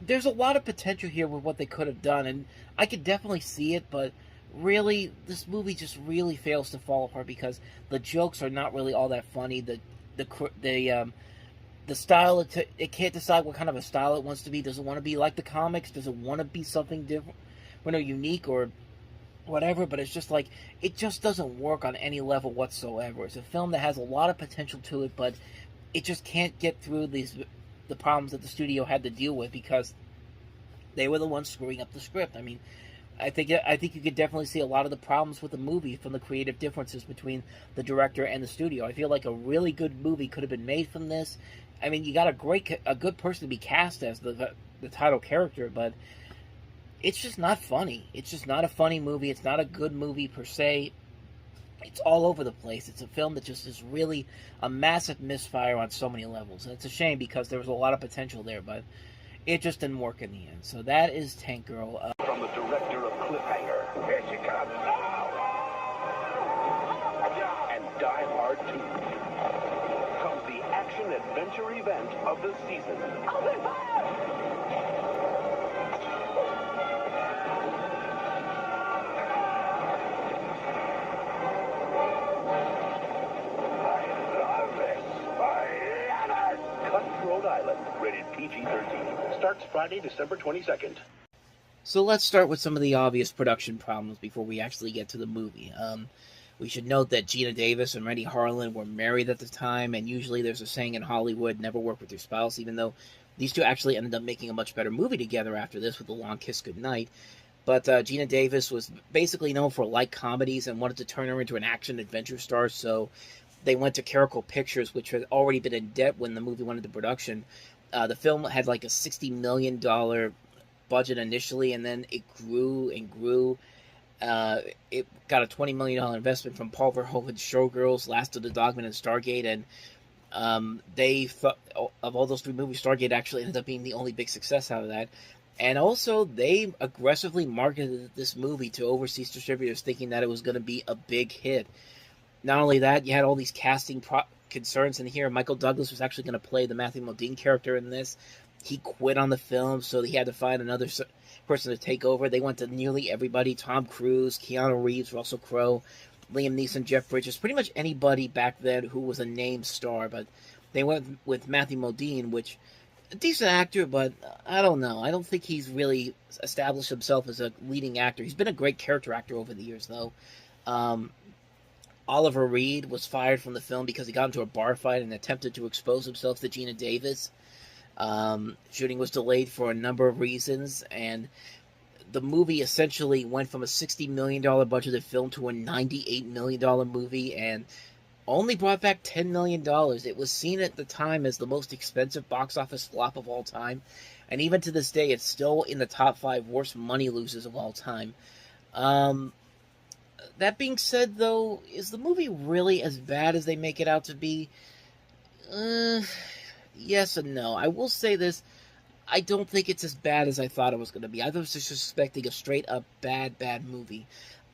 there's a lot of potential here with what they could have done, and I could definitely see it, but really, this movie just really fails to fall apart because the jokes are not really all that funny. The style, it can't decide what kind of a style it wants to be. Does it want to be like the comics? Does it want to be something different, unique or whatever? But it's just like, it just doesn't work on any level whatsoever. It's a film that has a lot of potential to it, but it just can't get through the problems that the studio had to deal with because they were the ones screwing up the script. I mean, I think you could definitely see a lot of the problems with the movie from the creative differences between the director and the studio. I feel like a really good movie could have been made from this. I mean, you got a good person to be cast as the title character, but it's just not funny. It's just not a funny movie. It's not a good movie per se. It's all over the place. It's a film that just is really a massive misfire on so many levels. And it's a shame because there was a lot of potential there, but it just didn't work in the end. So that is Tank Girl. From the director of Cliffhanger, here she comes now! And Die Hard 2 comes the action-adventure event of the season. Open fire! Cutthroat Island, rated PG-13. Starts Friday, December 22nd. So let's start with some of the obvious production problems before we actually get to the movie. We should note that Geena Davis and Rennie Harlan were married at the time, and usually there's a saying in Hollywood, never work with your spouse, even though these two actually ended up making a much better movie together after this with The Long Kiss Goodnight. But Geena Davis was basically known for light comedies and wanted to turn her into an action-adventure star, so they went to Caracol Pictures, which had already been in debt when the movie went into production. The film had like a $60 million budget initially, and then it grew and grew. It got a $20 million investment from Paul Verhoeven's Showgirls, Last of the Dogmen, and Stargate, and they thought, of all those three movies, Stargate actually ended up being the only big success out of that. And also, they aggressively marketed this movie to overseas distributors, thinking that it was going to be a big hit. Not only that, you had all these casting concerns in here. Michael Douglas was actually going to play the Matthew Modine character in this. He quit on the film, so he had to find another person to take over. They went to nearly everybody: Tom Cruise, Keanu Reeves, Russell Crowe, Liam Neeson, Jeff Bridges, pretty much anybody back then who was a named star. But they went with Matthew Modine, which, a decent actor, but I don't know. I don't think he's really established himself as a leading actor. He's been a great character actor over the years, though. Oliver Reed was fired from the film because he got into a bar fight and attempted to expose himself to Geena Davis. Shooting was delayed for a number of reasons, and the movie essentially went from a $60 million budgeted film to a $98 million movie, and only brought back $10 million. It was seen at the time as the most expensive box office flop of all time, and even to this day, it's still in the top 5 worst money losers of all time. That being said, though, is the movie really as bad as they make it out to be? Yes and no. I will say this. I don't think it's as bad as I thought it was going to be. I was just expecting a straight-up bad movie.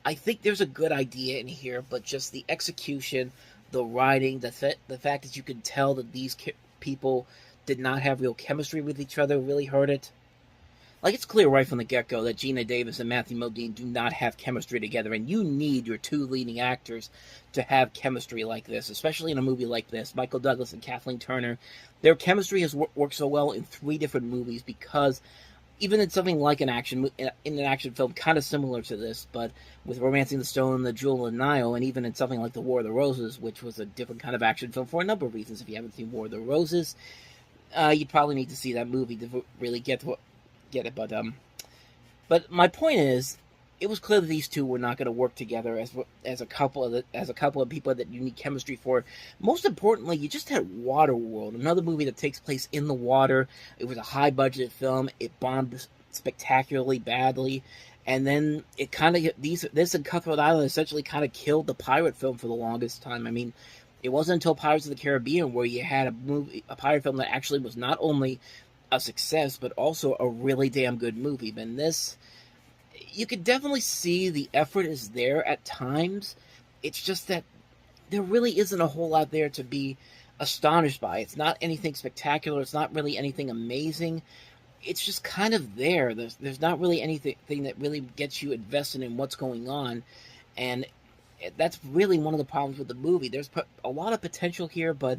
I think there's a good idea in here, but just the execution, the writing, the fact that you can tell that these people did not have real chemistry with each other really hurt it. Like, it's clear right from the get-go that Geena Davis and Matthew Modine do not have chemistry together, and you need your two leading actors to have chemistry like this, especially in a movie like this. Michael Douglas and Kathleen Turner, their chemistry has worked so well in 3 different movies because even in something like in an action film kind of similar to this, but with Romancing the Stone and The Jewel of the Nile, and even in something like The War of the Roses, which was a different kind of action film for a number of reasons. If you haven't seen War of the Roses, you probably need to see that movie to really get it. But my point is, it was clear that these two were not going to work together as a couple of people that you need chemistry for. Most importantly, you just had Waterworld, another movie that takes place in the water. It was a high-budget film. It bombed spectacularly badly, and then it kind of this and Cutthroat Island essentially kind of killed the pirate film for the longest time. I mean, it wasn't until Pirates of the Caribbean where you had a pirate film that actually was not only a success, but also a really damn good movie. And this, you could definitely see the effort is there at times. It's just that there really isn't a whole lot there to be astonished by. It's not anything spectacular. It's not really anything amazing. it's just kind of there. There's not really anything that really gets you invested in what's going on, and that's really one of the problems with the movie. There's a lot of potential here, but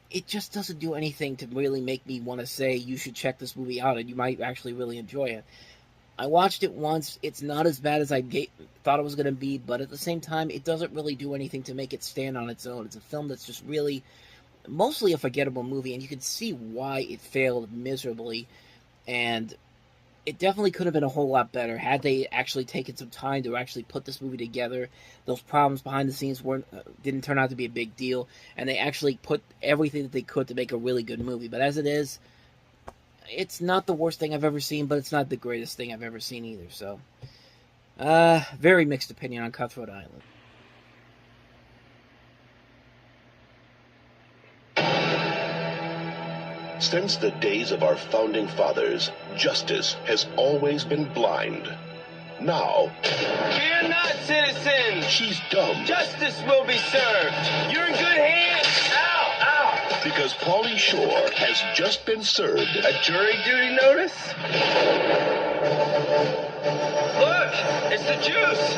it just doesn't do anything to really make me want to say you should check this movie out and you might actually really enjoy it. I watched it once. It's not as bad as I thought it was going to be, but at the same time, it doesn't really do anything to make it stand on its own. It's a film that's just really mostly a forgettable movie, and you can see why it failed miserably. And it definitely could have been a whole lot better had they actually taken some time to actually put this movie together. Those problems behind the scenes didn't turn out to be a big deal, and they actually put everything that they could to make a really good movie. But as it is, it's not the worst thing I've ever seen, but it's not the greatest thing I've ever seen either. So, very mixed opinion on Cutthroat Island. Since the days of our founding fathers, justice has always been blind. Now, fear not, citizens! She's dumb. Justice will be served! You're in good hands! Ow! Ow! Because Pauly Shore has just been served a jury duty notice? Look! It's the juice!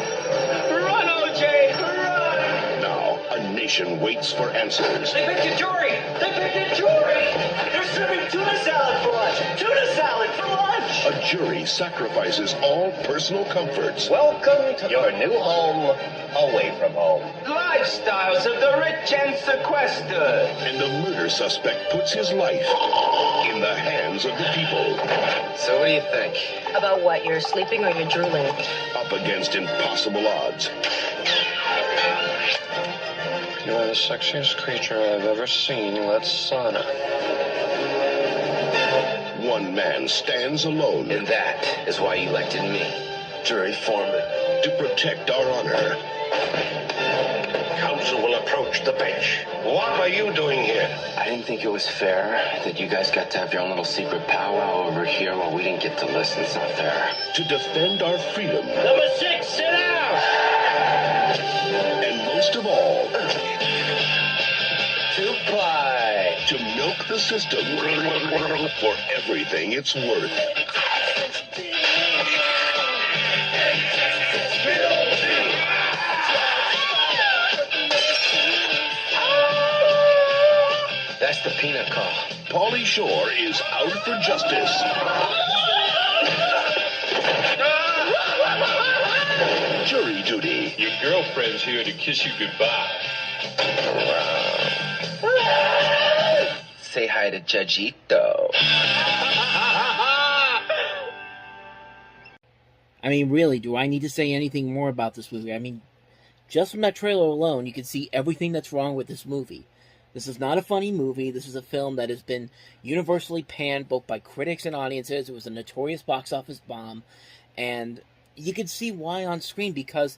Run, OJ! Run! Now, a nation waits for answers. They picked a jury! They picked a jury! They're serving tuna salad for lunch! Tuna salad for lunch! A jury sacrifices all personal comforts. Welcome to your new home, away from home. Lifestyles of the rich and sequestered. And the murder suspect puts his life in the hands of the people. So what do you think? About what? You're sleeping or you're drooling? Up against impossible odds. You are the sexiest creature I've ever seen. Let's sauna. One man stands alone. And that is why you elected me, jury foreman. To protect our honor. Counsel will approach the bench. What are you doing here? I didn't think it was fair that you guys got to have your own little secret powwow over here while we didn't get to listen. It's not fair. To defend our freedom. Number 6, sit down! And most of all, to ply. To milk the system for everything it's worth. That's the peanut call. Pauly Shore is out for justice. Jury duty. Your girlfriend's here to kiss you goodbye. Say hi to Judgito. I mean, really, do I need to say anything more about this movie? I mean, just from that trailer alone, you can see everything that's wrong with this movie. This is not a funny movie. This is a film that has been universally panned both by critics and audiences. It was a notorious box office bomb. And you can see why on screen, because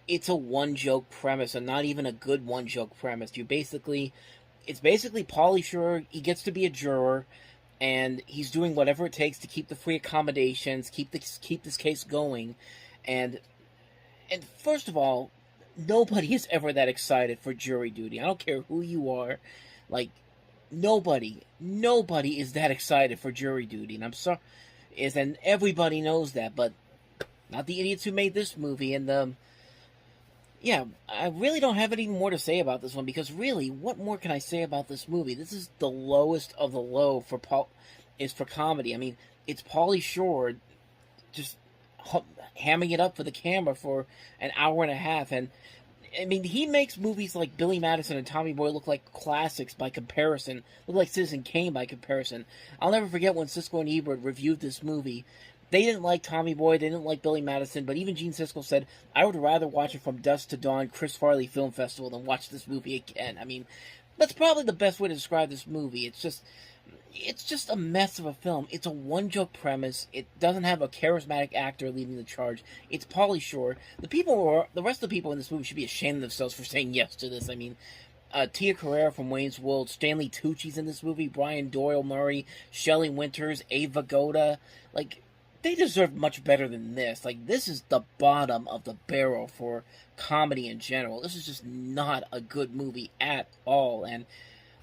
it's a one-joke premise, and not even a good one-joke premise. It's basically Pauly Shore. He gets to be a juror, and he's doing whatever it takes to keep the free accommodations, keep this case going. And first of all, nobody is ever that excited for jury duty. I don't care who you are. Like, nobody is that excited for jury duty. And I'm sorry, and everybody knows that, but not the idiots who made this movie. And, yeah, I really don't have any more to say about this one, because really, what more can I say about this movie? This is the lowest of the low for comedy. I mean, it's Pauly Shore just hamming it up for the camera for an hour and a half, and I mean, he makes movies like Billy Madison and Tommy Boy look like classics by comparison, look like Citizen Kane by comparison. I'll never forget when Siskel and Ebert reviewed this movie. They didn't like Tommy Boy, they didn't like Billy Madison, but even Gene Siskel said, I would rather watch it from dusk to dawn, Chris Farley Film Festival, than watch this movie again. I mean, that's probably the best way to describe this movie. It's just a mess of a film. It's a one-joke premise. It doesn't have a charismatic actor leading the charge. It's Pauly Shore. The rest of the people in this movie should be ashamed of themselves for saying yes to this. I mean, Tia Carrere from Wayne's World, Stanley Tucci's in this movie, Brian Doyle Murray, Shelley Winters, Ava Goda. Like, they deserve much better than this. Like, this is the bottom of the barrel for comedy in general. This is just not a good movie at all. And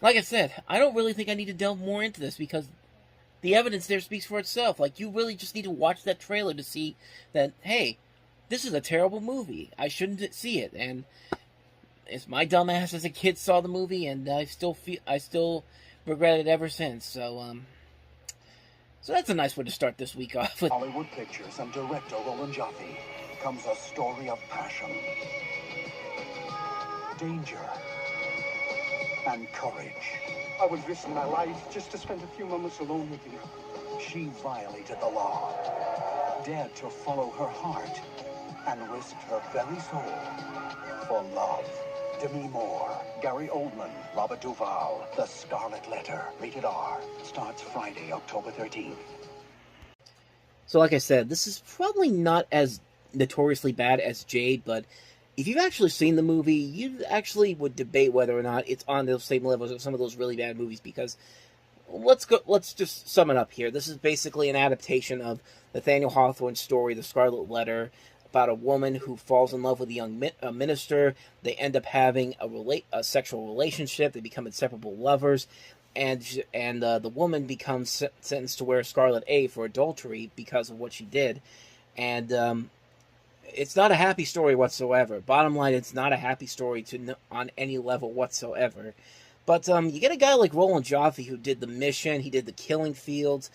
like I said, I don't really think I need to delve more into this, because the evidence there speaks for itself. Like, you really just need to watch that trailer to see that, hey, this is a terrible movie. I shouldn't see it. And it's my dumbass as a kid saw the movie, and I still regret it ever since. So that's a nice way to start this week off with. Hollywood Pictures and director Roland Joffe comes a story of passion, danger, and courage. I would risk my life just to spend a few moments alone with you. She violated the law, dared to follow her heart, and risked her very soul for love. Demi Moore, Gary Oldman, Robert Duvall, The Scarlet Letter, rated R, starts Friday, October 13th. So like I said, this is probably not as notoriously bad as Jade, but if you've actually seen the movie, you actually would debate whether or not it's on those same levels of some of those really bad movies, because let's just sum it up here. This is basically an adaptation of Nathaniel Hawthorne's story, The Scarlet Letter, about a woman who falls in love with a young minister. They end up having a sexual relationship. They become inseparable lovers, and the woman becomes sentenced to wear scarlet A for adultery because of what she did. And it's not a happy story whatsoever. Bottom line, it's not a happy story on any level whatsoever. But you get a guy like Roland Joffe who did The Mission. He did The Killing Fields.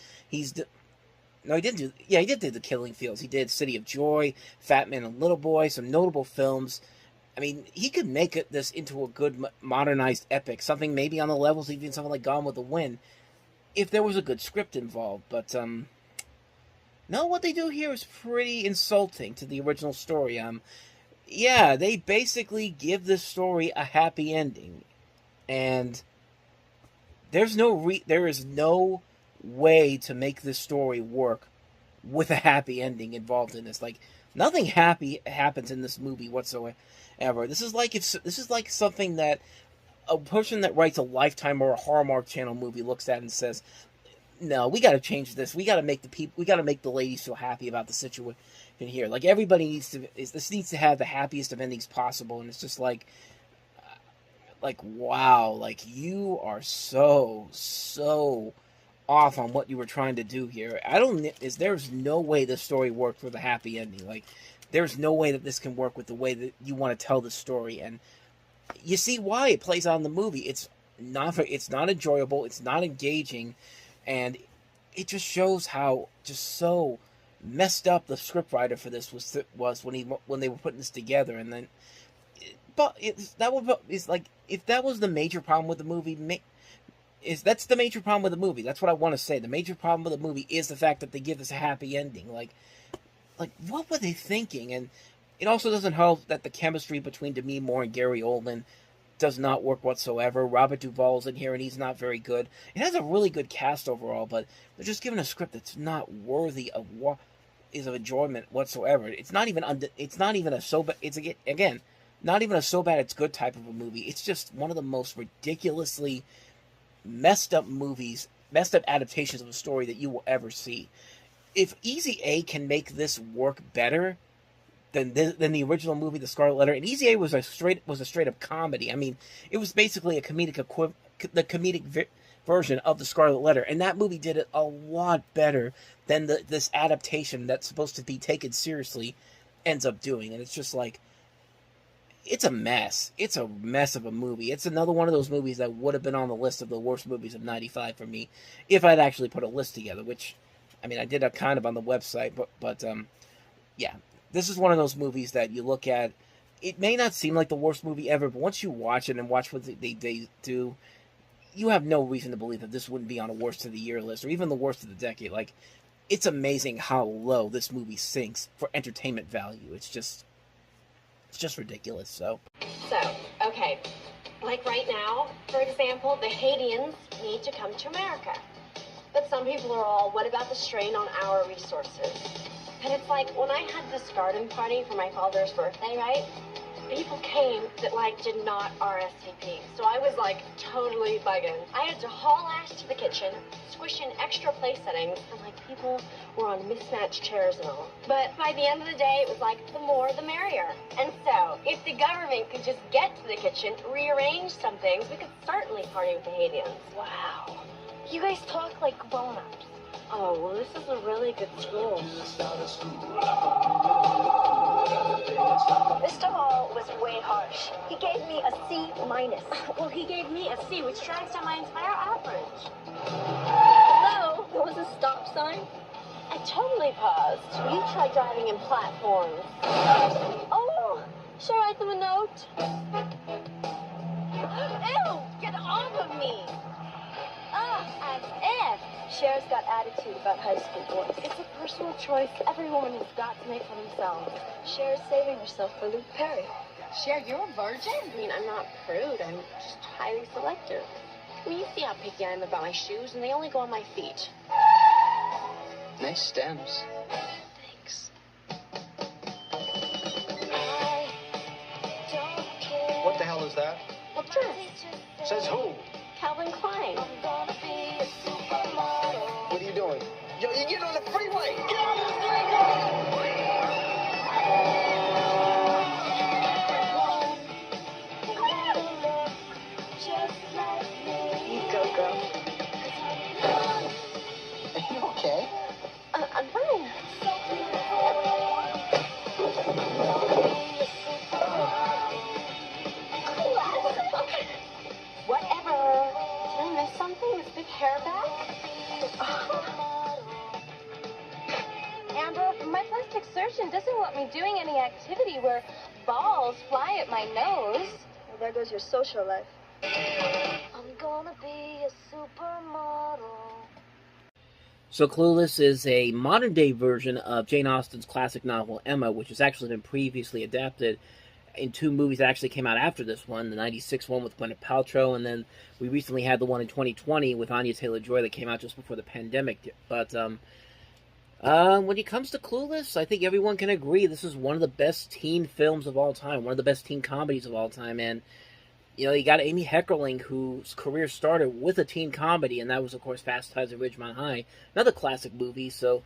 No, he didn't do... Yeah, he did The Killing Fields. He did City of Joy, Fat Man and Little Boy, some notable films. I mean, he could make this into a good modernized epic, something maybe on the levels of even something like Gone with the Wind, if there was a good script involved. But, no, what they do here is pretty insulting to the original story. Yeah, they basically give this story a happy ending. And there is no way to make this story work with a happy ending involved in this. Like, nothing happy happens in this movie whatsoever. This is like something that a person that writes a Lifetime or a Hallmark Channel movie looks at and says, "No, we got to change this. We got to make the ladies feel happy about the situation here. Like, everybody needs to have the happiest of endings possible." And it's just like, wow, like, you are so off on what you were trying to do here. There's no way this story worked with a happy ending. Like, there's no way that this can work with the way that you want to tell the story. And you see why it plays out in the movie. It's not enjoyable. It's not engaging. And it just shows how just so messed up the scriptwriter for this was when they were putting this together. And then, but if that was the major problem with the movie, that's the major problem with the movie. That's what I want to say. The major problem with the movie is the fact that they give us a happy ending. Like, what were they thinking? And it also doesn't help that the chemistry between Demi Moore and Gary Oldman does not work whatsoever. Robert Duvall's in here, and he's not very good. It has a really good cast overall, but they're just given a script that's not worthy of enjoyment whatsoever. It's not even a so bad it's good type of a movie. It's just one of the most ridiculously messed up adaptations of a story that you will ever see. If Easy A can make this work better than the original movie, The Scarlet Letter, and Easy A was a straight up comedy. I mean, it was basically the comedic version of The Scarlet Letter, and that movie did it a lot better than this adaptation that's supposed to be taken seriously ends up doing. And it's just like, it's a mess. It's a mess of a movie. It's another one of those movies that would have been on the list of the worst movies of '95 for me if I'd actually put a list together, which, I mean, I did a kind of on the website, but yeah, this is one of those movies that you look at. It may not seem like the worst movie ever, but once you watch it and watch what they do, you have no reason to believe that this wouldn't be on a worst of the year list or even the worst of the decade. Like, it's amazing how low this movie sinks for entertainment value. It's just ridiculous. So, okay, like right now, for example, the Haitians need to come to America. But some people are all, what about the strain on our resources? And it's like, when I had this garden party for my father's birthday, right? People came that, like, did not RSVP. So I was, like, totally bugging. I had to haul ass to the kitchen, squish in extra place settings, and, like, people were on mismatched chairs and all. But by the end of the day, it was like, the more, the merrier. And so, if the government could just get to the kitchen, rearrange some things, we could certainly party with the Haitians. Wow. You guys talk like grown-ups. Oh, well, this is a really good school. Mr. Hall was way harsh. He gave me a C minus. Well, he gave me a C, which drags down my entire average. Hello? There was a stop sign? I totally paused. You try driving in platforms. Oh, should I write them a note? Ew! Get off of me! As if. Cher's got attitude about high school boys. It's a personal choice every woman has got to make for themselves. Cher's saving herself for Luke Perry. Cher, you're a virgin? I mean, I'm not prude. I'm just highly selective. I mean, you see how picky I am about my shoes, and they only go on my feet. Nice stems. Thanks. What the hell is that? A dress. Says who? Calvin Klein. What are you doing? Yo, you get on the freeway! Get on the You go, girl. Are you okay? I'm fine. Whatever. Did I miss something? This big hair back? Amber, my plastic surgeon doesn't want me doing any activity where balls fly at my nose. Well, there goes your social life. I'm gonna be a supermodel. So Clueless is a modern-day version of Jane Austen's classic novel Emma, which has actually been previously adapted in 2 movies that actually came out after this one, the 96 one with Gwyneth Paltrow, and then we recently had the one in 2020 with Anya Taylor-Joy that came out just before the pandemic. But when it comes to Clueless, I think everyone can agree this is one of the best teen films of all time, one of the best teen comedies of all time, and you know, you got Amy Heckerling, whose career started with a teen comedy, and that was, of course, Fast Times at Ridgemont High, another classic movie, so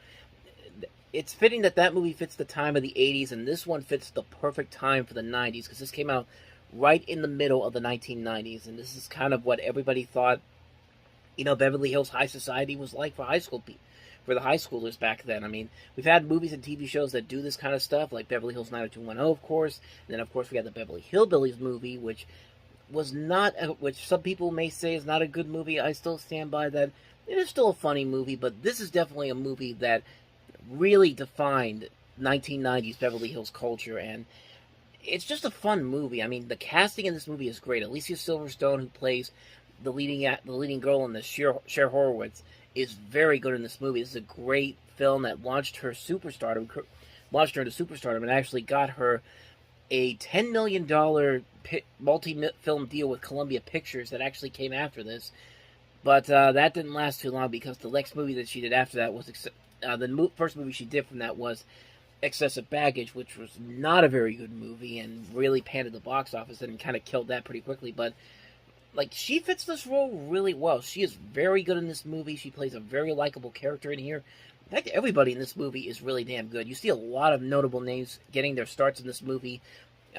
it's fitting that that movie fits the time of the 80s, and this one fits the perfect time for the 90s, because this came out right in the middle of the 1990s, and this is kind of what everybody thought, you know, Beverly Hills High Society was like for high school for the high schoolers back then. I mean, we've had movies and TV shows that do this kind of stuff, like Beverly Hills 90210, of course, and then, of course, we got the Beverly Hillbillies movie, which was not, which some people may say is not a good movie. I still stand by that. It is still a funny movie, but this is definitely a movie that really defined 1990s Beverly Hills culture, and it's just a fun movie. I mean, the casting in this movie is great. Alicia Silverstone, who plays the leading girl in the Cher Horowitz, is very good in this movie. This is a great film that launched her into superstardom, and actually got her a $10 million multi-film deal with Columbia Pictures that actually came after this. But that didn't last too long, because the next movie that she did after that was... the first movie she did from that was Excessive Baggage, which was not a very good movie and really panned at the box office and kind of killed that pretty quickly. But, like, she fits this role really well. She is very good in this movie. She plays a very likable character in here. In fact, everybody in this movie is really damn good. You see a lot of notable names getting their starts in this movie.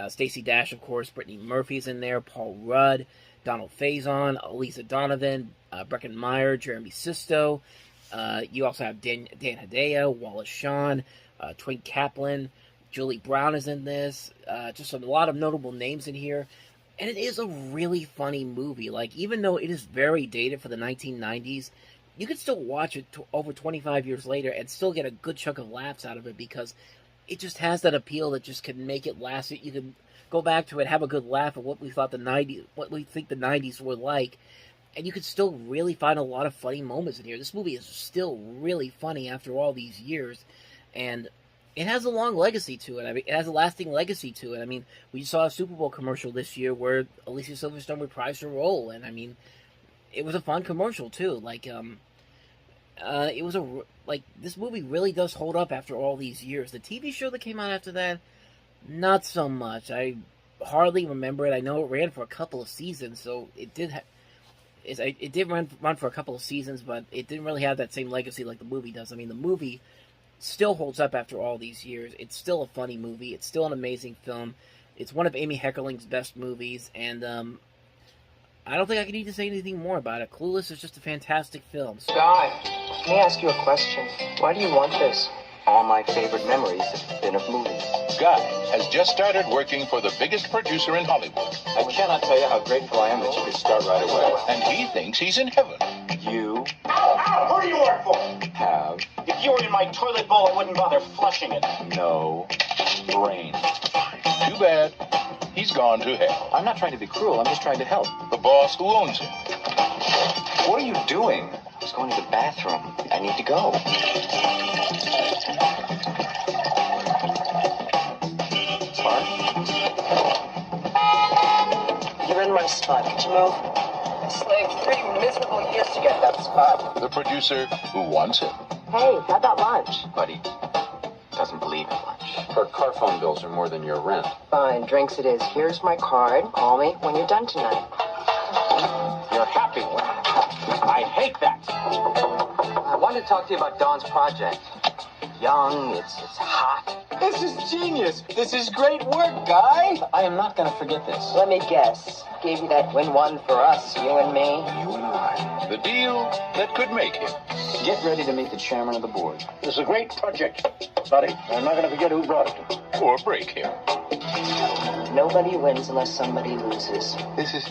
Stacey Dash, of course, Brittany Murphy's in there, Paul Rudd, Donald Faison, Elisa Donovan, Breckin Meyer, Jeremy Sisto. You also have Dan Hedaya, Wallace Shawn, Twink Kaplan, Julie Brown is in this. Just a lot of notable names in here. And it is a really funny movie. Like, even though it is very dated for the 1990s, you can still watch it over 25 years later and still get a good chunk of laughs out of it, because it just has that appeal that just can make it last. You can go back to it, have a good laugh at what we think the 90s were like, and you can still really find a lot of funny moments in here. This movie is still really funny after all these years, and it has a long legacy to it. I mean, it has a lasting legacy to it. I mean, we saw a Super Bowl commercial this year where Alicia Silverstone reprised her role, and I mean, it was a fun commercial too. Like, it was this movie really does hold up after all these years. The TV show that came out after that, not so much. I hardly remember it. I know it ran for a couple of seasons, so it did. It did run for a couple of seasons, but it didn't really have that same legacy like the movie does. I mean, the movie still holds up after all these years. It's still a funny movie. It's still an amazing film. It's one of Amy Heckerling's best movies, and I don't think I need to say anything more about it. Clueless is just a fantastic film. Guy, can I ask you a question? Why do you want this? All my favorite memories have been of movies. Guy has just started working for the biggest producer in Hollywood. I cannot tell you how grateful I am that you could start right away. And he thinks he's in heaven. You Ow! Who do you work for? have If you were in my toilet bowl, I wouldn't bother flushing it. no brain. Too bad. He's gone to hell. I'm not trying to be cruel. I'm just trying to help. The boss who owns him. What are you doing? I was going to the bathroom. I need to go. Spot? You're in my spot. Could you move? I slaved 3 miserable years to get that spot. The producer who wants him. Hey, how about lunch? Buddy doesn't believe in lunch. Her car phone bills are more than your rent. Fine, drinks it is. Here's my card. Call me when you're done tonight. You're happy. I hate that. I wanted to talk to you about Dawn's project. Young, it's hot. This is genius. This is great work, Guy. I am not going to forget this. Let me guess. Gave you that win-1 for us, you and me? You and I. The deal that could make him. Get ready to meet the chairman of the board. This is a great project, buddy. I'm not going to forget who brought it to me. Or break him. Nobody wins unless somebody loses. This is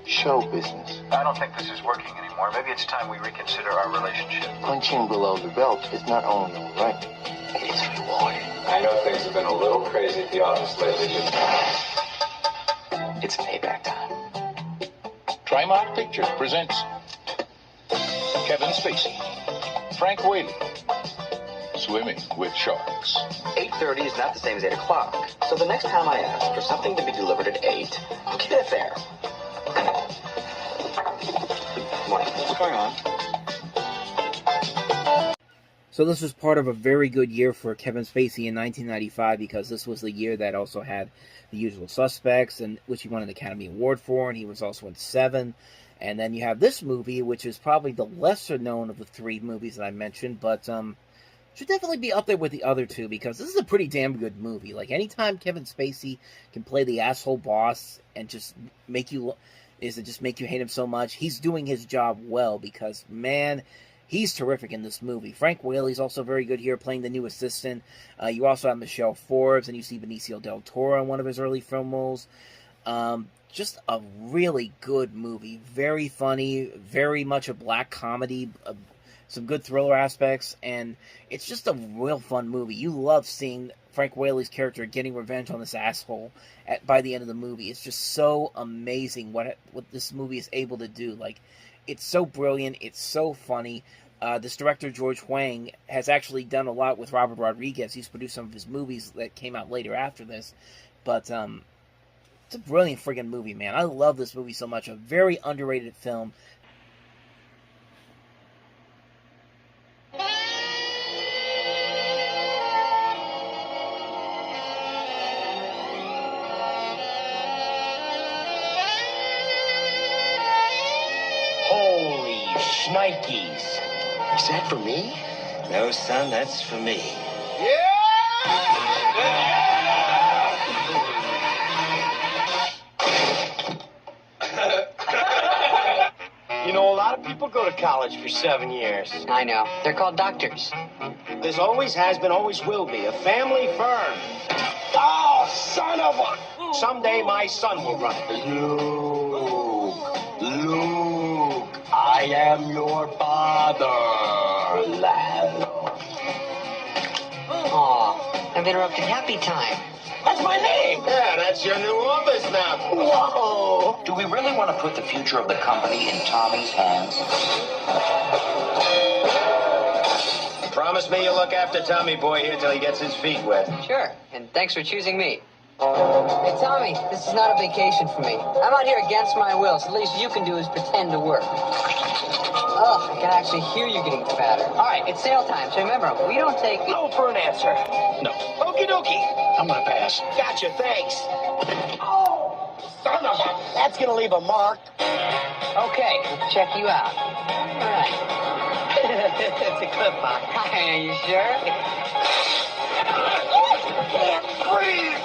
show business. I don't think this is working anymore. Maybe it's time we reconsider our relationship. Punching below the belt is not only all right, it is rewarding. I know things have been a little crazy at the office lately, but it's payback time. Trimark Pictures presents Kevin Spacey, Frank Willy, Swimming with Sharks. 8:30 is not the same as 8 o'clock. So the next time I ask for something to be delivered at 8, I'll keep it there. Morning. What's going on? So this was part of a very good year for Kevin Spacey in 1995 because this was the year that also had The Usual Suspects, and which he won an Academy Award for, and he was also in Seven. And then you have this movie, which is probably the lesser known of the 3 movies that I mentioned, but should definitely be up there with the other 2 because this is a pretty damn good movie. Like, anytime Kevin Spacey can play the asshole boss and just make you hate him so much, he's doing his job well because, man, he's terrific in this movie. Frank Whaley's also very good here, playing the new assistant. You also have Michelle Forbes, and you see Benicio del Toro in one of his early film roles. Just a really good movie. Very funny, very much a black comedy, some good thriller aspects, and it's just a real fun movie. You love seeing Frank Whaley's character getting revenge on this asshole by the end of the movie. It's just so amazing what this movie is able to do. Like, it's so brilliant. It's so funny. This director, George Huang, has actually done a lot with Robert Rodriguez. He's produced some of his movies that came out later after this. But it's a brilliant friggin' movie, man. I love this movie so much. A very underrated film. Holy shnikes. Is that for me? No, son, that's for me. You know, a lot of people go to college for 7 years. I know. They're called doctors. There's always has been, always will be. A family firm. Oh, son of a... Someday my son will run it. Luke, I am your father, lad. Aw, I've interrupted happy time. That's my name. Yeah, that's your new office now. Whoa. Do we really want to put the future of the company in Tommy's hands? Promise me you'll look after Tommy boy here till he gets his feet wet. Sure, and thanks for choosing me. Hey, Tommy, this is not a vacation for me. I'm out here against my will, so the least you can do is pretend to work. Ugh, I can actually hear you getting fatter. All right, it's sale time, so remember, we don't take... No for an answer. No. Okie dokie. I'm gonna pass. Gotcha, thanks. Oh, son of a... That's gonna leave a mark. Okay, we'll check you out. All right. It's a clip, Bob. Are you sure? Can't breathe.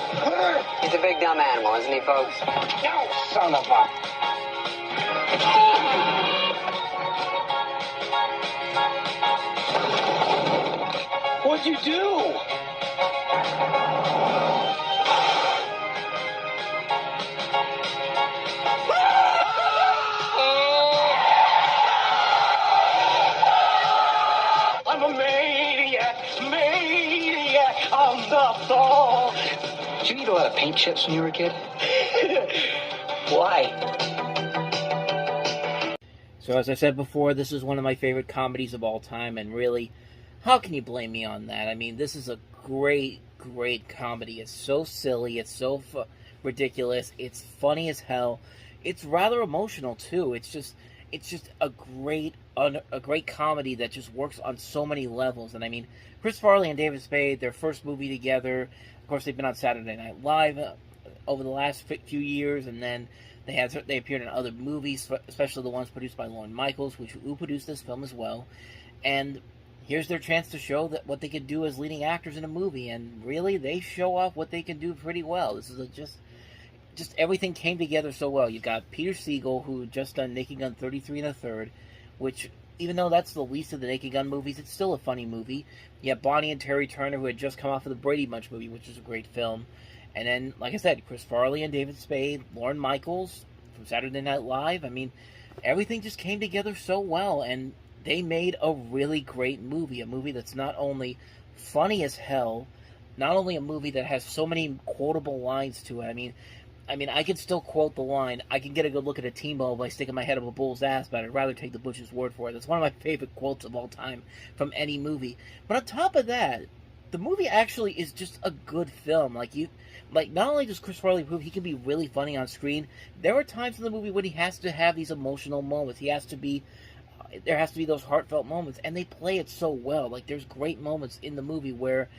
He's a big dumb animal, isn't he, folks? No, son of a... What'd you do? I'm a maniac on the ball. Did you eat a lot of paint chips when you were a kid? Why? So as I said before, this is one of my favorite comedies of all time, and really, how can you blame me on that? I mean, this is a great, great comedy. It's so silly, it's so ridiculous, it's funny as hell. It's rather emotional too. It's just a great comedy that just works on so many levels. And I mean, Chris Farley and David Spade, their first movie together. Of course, they've been on Saturday Night Live over the last few years, and then they appeared in other movies, especially the ones produced by Lorne Michaels, who produced this film as well. And here's their chance to show that what they could do as leading actors in a movie, and really, they show off what they can do pretty well. This is just everything came together so well. You got Peter Segal, who just done Naked Gun 33 1/3, which, even though that's the least of the Naked Gun movies, it's still a funny movie. You have Bonnie and Terry Turner, who had just come off of the Brady Bunch movie, which is a great film. And then, like I said, Chris Farley and David Spade, Lorne Michaels from Saturday Night Live. I mean, everything just came together so well, and they made a really great movie. A movie that's not only funny as hell, not only a movie that has so many quotable lines to it. I mean, I can still quote the line, "I can get a good look at a T-Mobile by sticking my head up a bull's ass, but I'd rather take the butcher's word for it." That's one of my favorite quotes of all time from any movie. But on top of that, the movie actually is just a good film. Not only does Chris Farley prove he can be really funny on screen, there are times in the movie when he has to have these emotional moments. There has to be those heartfelt moments, and they play it so well. Like, there's great moments in the movie where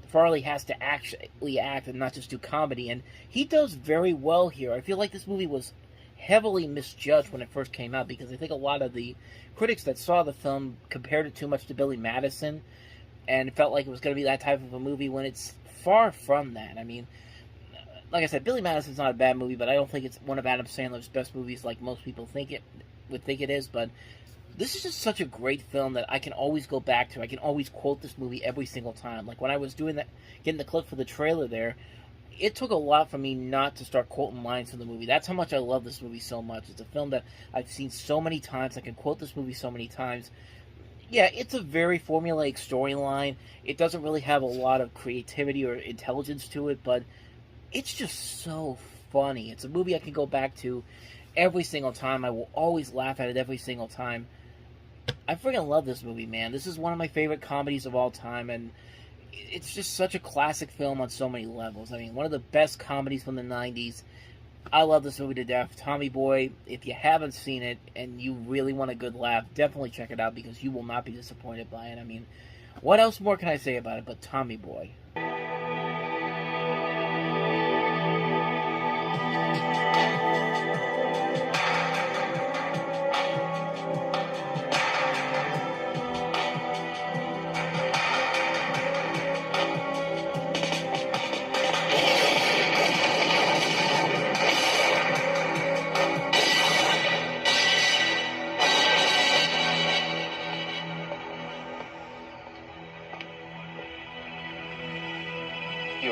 Farley has to actually act and not just do comedy, and he does very well here. I feel like this movie was heavily misjudged when it first came out, because I think a lot of the critics that saw the film compared it too much to Billy Madison, and felt like it was going to be that type of a movie, when it's far from that. I mean, like I said, Billy Madison's not a bad movie, but I don't think it's one of Adam Sandler's best movies like most people would think it is. But this is just such a great film that I can always go back to. I can always quote this movie every single time. Like when I was doing that, getting the clip for the trailer there, it took a lot for me not to start quoting lines from the movie. That's how much I love this movie so much. It's a film that I've seen so many times. I can quote this movie so many times. Yeah, it's a very formulaic storyline. It doesn't really have a lot of creativity or intelligence to it, but it's just so funny. It's a movie I can go back to every single time. I will always laugh at it every single time. I freaking love this movie, man. This is one of my favorite comedies of all time, and it's just such a classic film on so many levels. I mean, one of the best comedies from the 90s. I love this movie to death. Tommy Boy, if you haven't seen it and you really want a good laugh, definitely check it out, because you will not be disappointed by it. I mean, what else more can I say about it but Tommy Boy?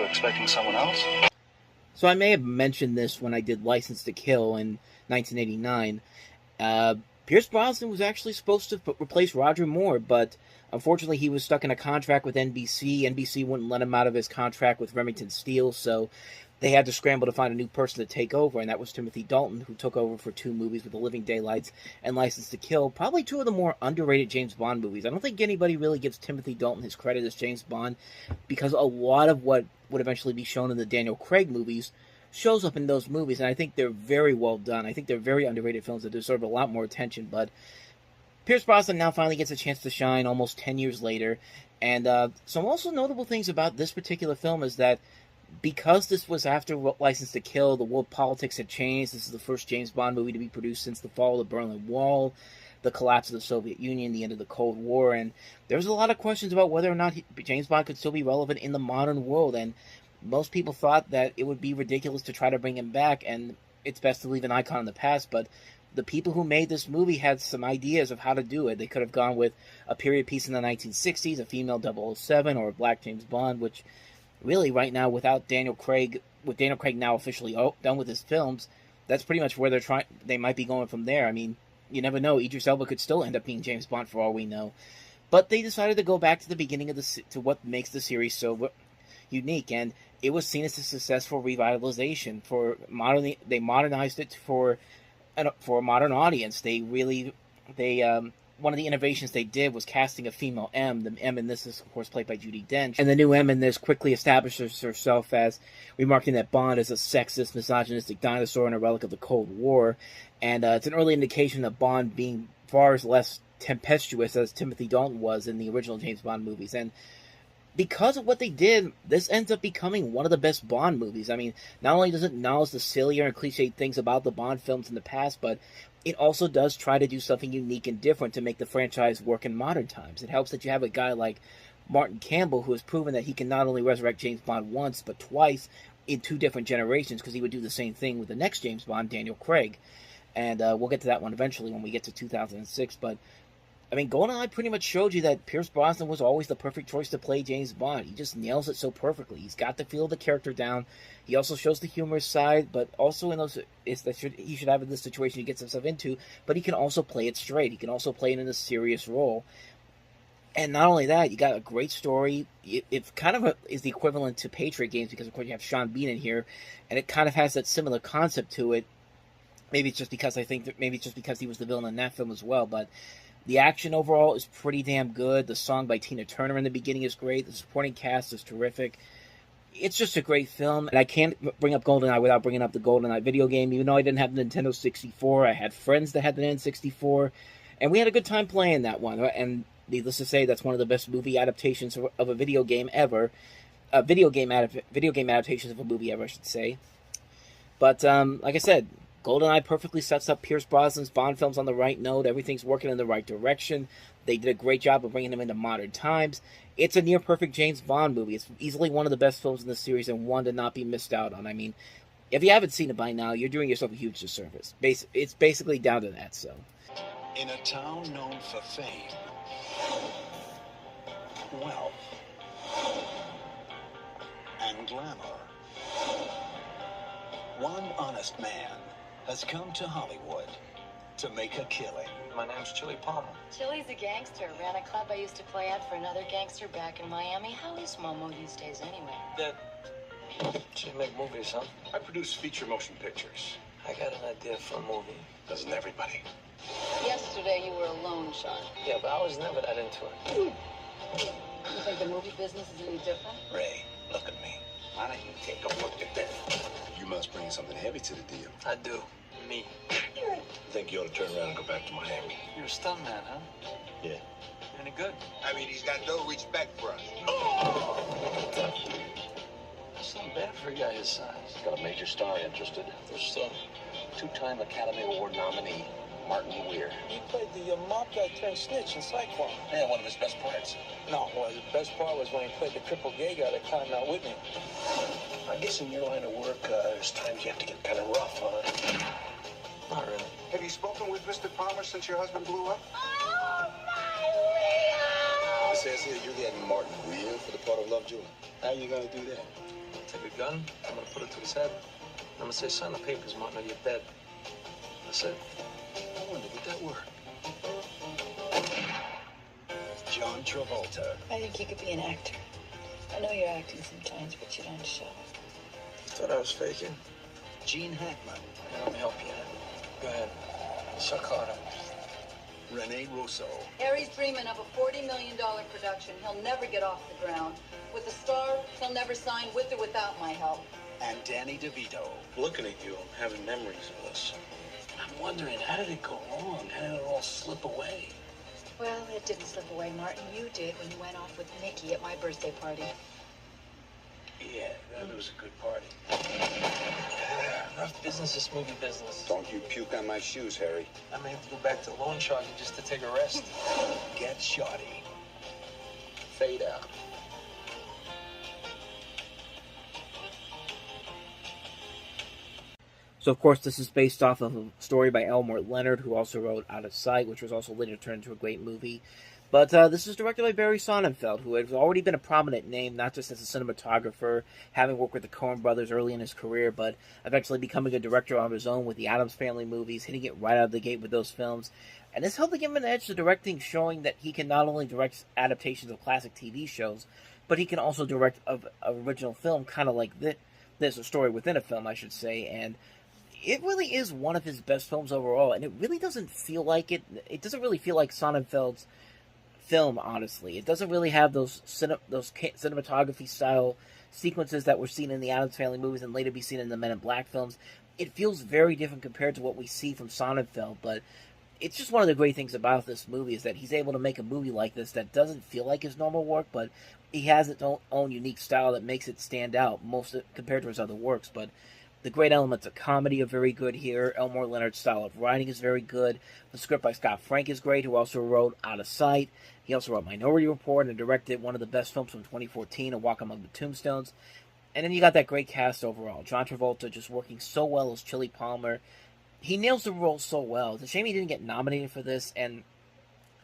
Expecting someone else? So I may have mentioned this when I did License to Kill in 1989. Pierce Brosnan was actually supposed to replace Roger Moore, but unfortunately he was stuck in a contract with NBC. NBC wouldn't let him out of his contract with Remington Steele, so they had to scramble to find a new person to take over, and that was Timothy Dalton, who took over for 2 movies with The Living Daylights and License to Kill. Probably 2 of the more underrated James Bond movies. I don't think anybody really gives Timothy Dalton his credit as James Bond, because a lot of what would eventually be shown in the Daniel Craig movies shows up in those movies, and I think they're very well done. I think they're very underrated films that deserve a lot more attention, but Pierce Brosnan now finally gets a chance to shine almost 10 years later, and some also notable things about this particular film is that because this was after License to Kill, the world politics had changed. This is the first James Bond movie to be produced since the fall of the Berlin Wall, the collapse of the Soviet Union, the end of the Cold War, and there's a lot of questions about whether or not James Bond could still be relevant in the modern world, and most people thought that it would be ridiculous to try to bring him back, and it's best to leave an icon in the past, but the people who made this movie had some ideas of how to do it. They could have gone with a period piece in the 1960s, a female 007, or a black James Bond, which really right now, without Daniel Craig, with Daniel Craig now officially done with his films, that's pretty much where they might be going from there. I mean, you never know. Idris Elba could still end up being James Bond for all we know. But they decided to go back to the beginning of to what makes the series so unique, and it was seen as a successful revitalization. They modernized it for a modern audience. One of the innovations they did was casting a female M. The M in this is, of course, played by Judi Dench. And the new M in this quickly establishes herself as remarking that Bond is a sexist, misogynistic dinosaur and a relic of the Cold War. And it's an early indication of Bond being far less tempestuous as Timothy Dalton was in the original James Bond movies. And because of what they did, this ends up becoming one of the best Bond movies. I mean, not only does it acknowledge the sillier and cliched things about the Bond films in the past, but it also does try to do something unique and different to make the franchise work in modern times. It helps that you have a guy like Martin Campbell, who has proven that he can not only resurrect James Bond once, but twice in 2 different generations, because he would do the same thing with the next James Bond, Daniel Craig. And we'll get to that one eventually when we get to 2006, but I mean, Goldeneye pretty much showed you that Pierce Brosnan was always the perfect choice to play James Bond. He just nails it so perfectly. He's got the feel of the character down. He also shows the humorous side, but also in those he should have in this situation he gets himself into. But he can also play it straight. He can also play it in a serious role. And not only that, you got a great story. It kind of is the equivalent to Patriot Games because, of course, you have Sean Bean in here, and it kind of has that similar concept to it. Maybe it's just because he was the villain in that film as well, but the action overall is pretty damn good. The song by Tina Turner in the beginning is great. The supporting cast is terrific. It's just a great film. And I can't bring up GoldenEye without bringing up the GoldenEye video game. Even though I didn't have the Nintendo 64, I had friends that had the N64. And we had a good time playing that one. And needless to say, that's one of the best movie adaptations of a video game ever. Video game adaptations of a movie ever, I should say. But, like I said, GoldenEye perfectly sets up Pierce Brosnan's Bond films on the right note. Everything's working in the right direction. They did a great job of bringing them into modern times. It's a near-perfect James Bond movie. It's easily one of the best films in the series and one to not be missed out on. I mean, if you haven't seen it by now, you're doing yourself a huge disservice. It's basically down to that, so. In a town known for fame, wealth, and glamour, one honest man has come to Hollywood to make a killing. My name's Chili Palmer. Chili's a gangster. Ran a club I used to play at for another gangster back in Miami. How is Momo these days anyway? Dad, so you make movies, huh? I produce feature motion pictures. I got an idea for a movie. Doesn't everybody? Yesterday you were alone, Sean. Yeah, but I was never that into it. You think the movie business is any different? Ray, look at me. Why don't you take a look at that? You must bring something heavy to the deal. I do. Me. I think you ought to turn around and go back to Miami. You're a stuntman, huh? Yeah. Any good? I mean, he's got no respect for us. That's not bad for a guy his size. Got a major star interested. There's 2-time Academy Award nominee, Martin Weir. He played the mob guy turned snitch in Cyclone. Yeah, one of his best parts. No, well, the best part was when he played the crippled gay guy that climbed out with me. I guess in your line of work, there's times you have to get kind of rough, huh? Not really. Have you spoken with Mr. Palmer since your husband blew up? Oh, my Leo! It says here you're getting Martin Weir for the part of Lovejoy. How you gonna do that? Take a gun, I'm gonna put it to his head. I'm gonna say, sign the papers, Martin, or you're dead. That's it. I wonder, would that work? John Travolta. I think you could be an actor. I know you're acting sometimes, but you don't show. Thought I was faking. Gene Hackman. Let me help you. Go ahead. Suck harder. Rene Russo. Harry's dreaming of a $40 million production. He'll never get off the ground. With a star, he'll never sign with or without my help. And Danny DeVito. Looking at you, I'm having memories of this. I'm wondering, how did it go wrong? How did it all slip away? Well, it didn't slip away, Martin. You did when you went off with Nikki at my birthday party. Yeah, that was a good party. Rough business, this movie business. Don't you puke on my shoes, Harry. I may have to go back to loan sharking just to take a rest. Get Shorty. Fade out. So, of course, this is based off of a story by Elmore Leonard, who also wrote Out of Sight, which was also later turned into a great movie. But this is directed by Barry Sonnenfeld, who has already been a prominent name, not just as a cinematographer, having worked with the Coen brothers early in his career, but eventually becoming a director on his own with the Addams Family movies, hitting it right out of the gate with those films. And this helped to give him an edge to directing, showing that he can not only direct adaptations of classic TV shows, but he can also direct an original film, kind of like this, a story within a film, I should say. And it really is one of his best films overall, and it really doesn't feel like it. It doesn't really feel like Sonnenfeld's film, honestly. It doesn't really have those cinematography style sequences that were seen in the Addams Family movies and later be seen in the Men in Black films. It feels very different compared to what we see from Sonnenfeld, but it's just one of the great things about this movie is that he's able to make a movie like this that doesn't feel like his normal work, but he has its own unique style that makes it stand out compared to his other works. But the great elements of comedy are very good here. Elmore Leonard's style of writing is very good. The script by Scott Frank is great, who also wrote Out of Sight. He also wrote Minority Report and directed one of the best films from 2014, A Walk Among the Tombstones. And then you got that great cast overall. John Travolta just working so well as Chili Palmer. He nails the role so well. It's a shame he didn't get nominated for this. And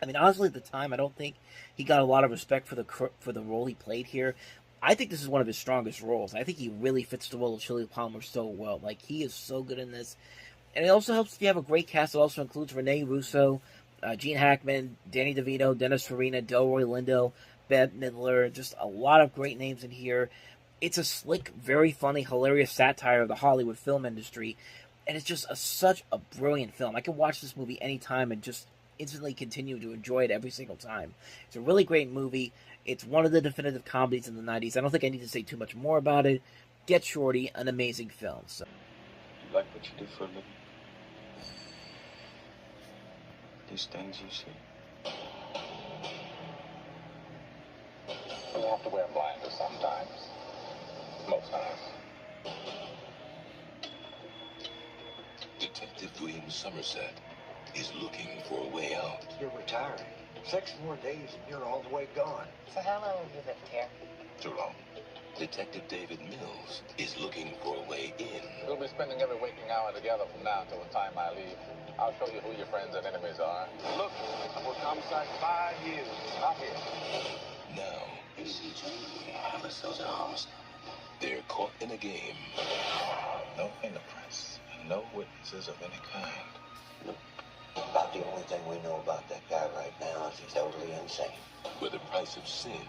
I mean, honestly, at the time, I don't think he got a lot of respect for the role he played here. I think this is one of his strongest roles. I think he really fits the role of Chili Palmer so well. Like, he is so good in this. And it also helps if you have a great cast. It also includes Rene Russo, Gene Hackman, Danny DeVito, Dennis Farina, Delroy Lindo, Bette Midler. Just a lot of great names in here. It's a slick, very funny, hilarious satire of the Hollywood film industry. And it's just such a brilliant film. I can watch this movie anytime and just instantly continue to enjoy it every single time. It's a really great movie. It's one of the definitive comedies in the 90s. I don't think I need to say too much more about it. Get Shorty, an amazing film. So, You like what you do for a living? These things you see? You have to wear blinders sometimes. Most times. Detective William Somerset is looking for a way out. You're retiring. 6 more days and you're all the way gone. So how long have you lived here? Too long. Detective David Mills is looking for a way in. We'll be spending every waking hour together from now till the time I leave. I'll show you who your friends and enemies are. Look, I worked homicide 5 years. Not here. Now, You see, Jade, Alice sells a homicide. they're caught in a game. No fingerprints and no witnesses of any kind. Nope. About the only thing we know about that guy right now is he's totally insane. Where the price of sin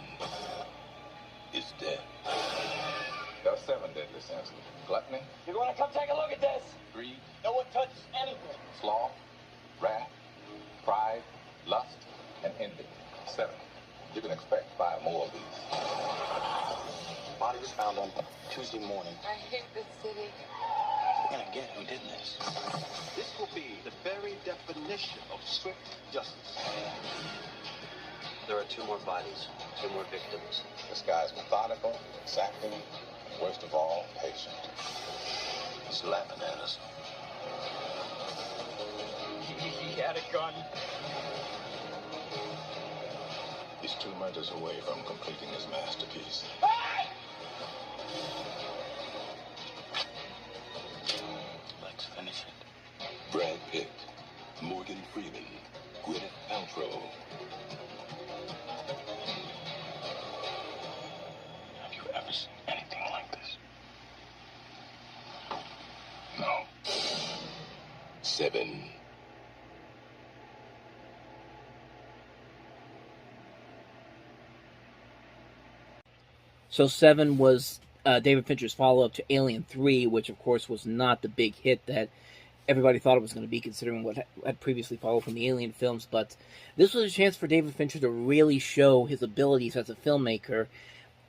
is death. There are 7 deadly sins. Gluttony, You want to come take a look at this? greed, No one touches anything. sloth, wrath, pride, lust, and envy. 7. You can expect 5 more of these. Body was found on Tuesday morning. I hate this city. We're gonna get who did this. This will be the very definition of swift justice. There are 2 more bodies, 2 more victims. This guy's methodical, exacting, and worst of all, patient. He's laughing at us. He had a gun. He's 2 murders away from completing his masterpiece. Let's finish it. Brad Pitt, Morgan Freeman, Gwyneth Paltrow. Have you ever seen anything like this? No. 7. So 7 was David Fincher's follow-up to Alien 3, which of course was not the big hit that everybody thought it was going to be, considering what had previously followed from the Alien films. But this was a chance for David Fincher to really show his abilities as a filmmaker.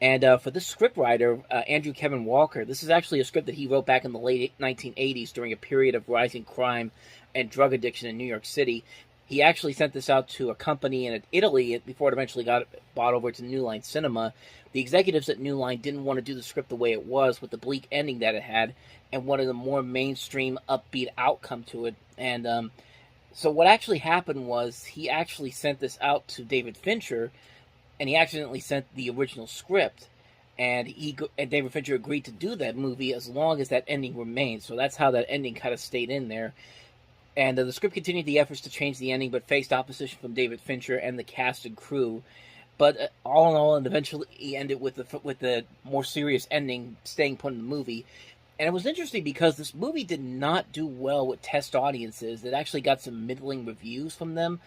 And for this scriptwriter, Andrew Kevin Walker, this is actually a script that he wrote back in the late 1980s during a period of rising crime and drug addiction in New York City. He actually sent this out to a company in Italy before it eventually got bought over to New Line Cinema. The executives at New Line didn't want to do the script the way it was, with the bleak ending that it had, and wanted a more mainstream, upbeat outcome to it. And so what actually happened was he actually sent this out to David Fincher, and he accidentally sent the original script. and David Fincher agreed to do that movie as long as that ending remained. So that's how that ending kind of stayed in there. And the script continued the efforts to change the ending, but faced opposition from David Fincher and the cast and crew. But all in all, and eventually he ended with the more serious ending, staying put in the movie. And it was interesting because this movie did not do well with test audiences. It actually got some middling reviews from them,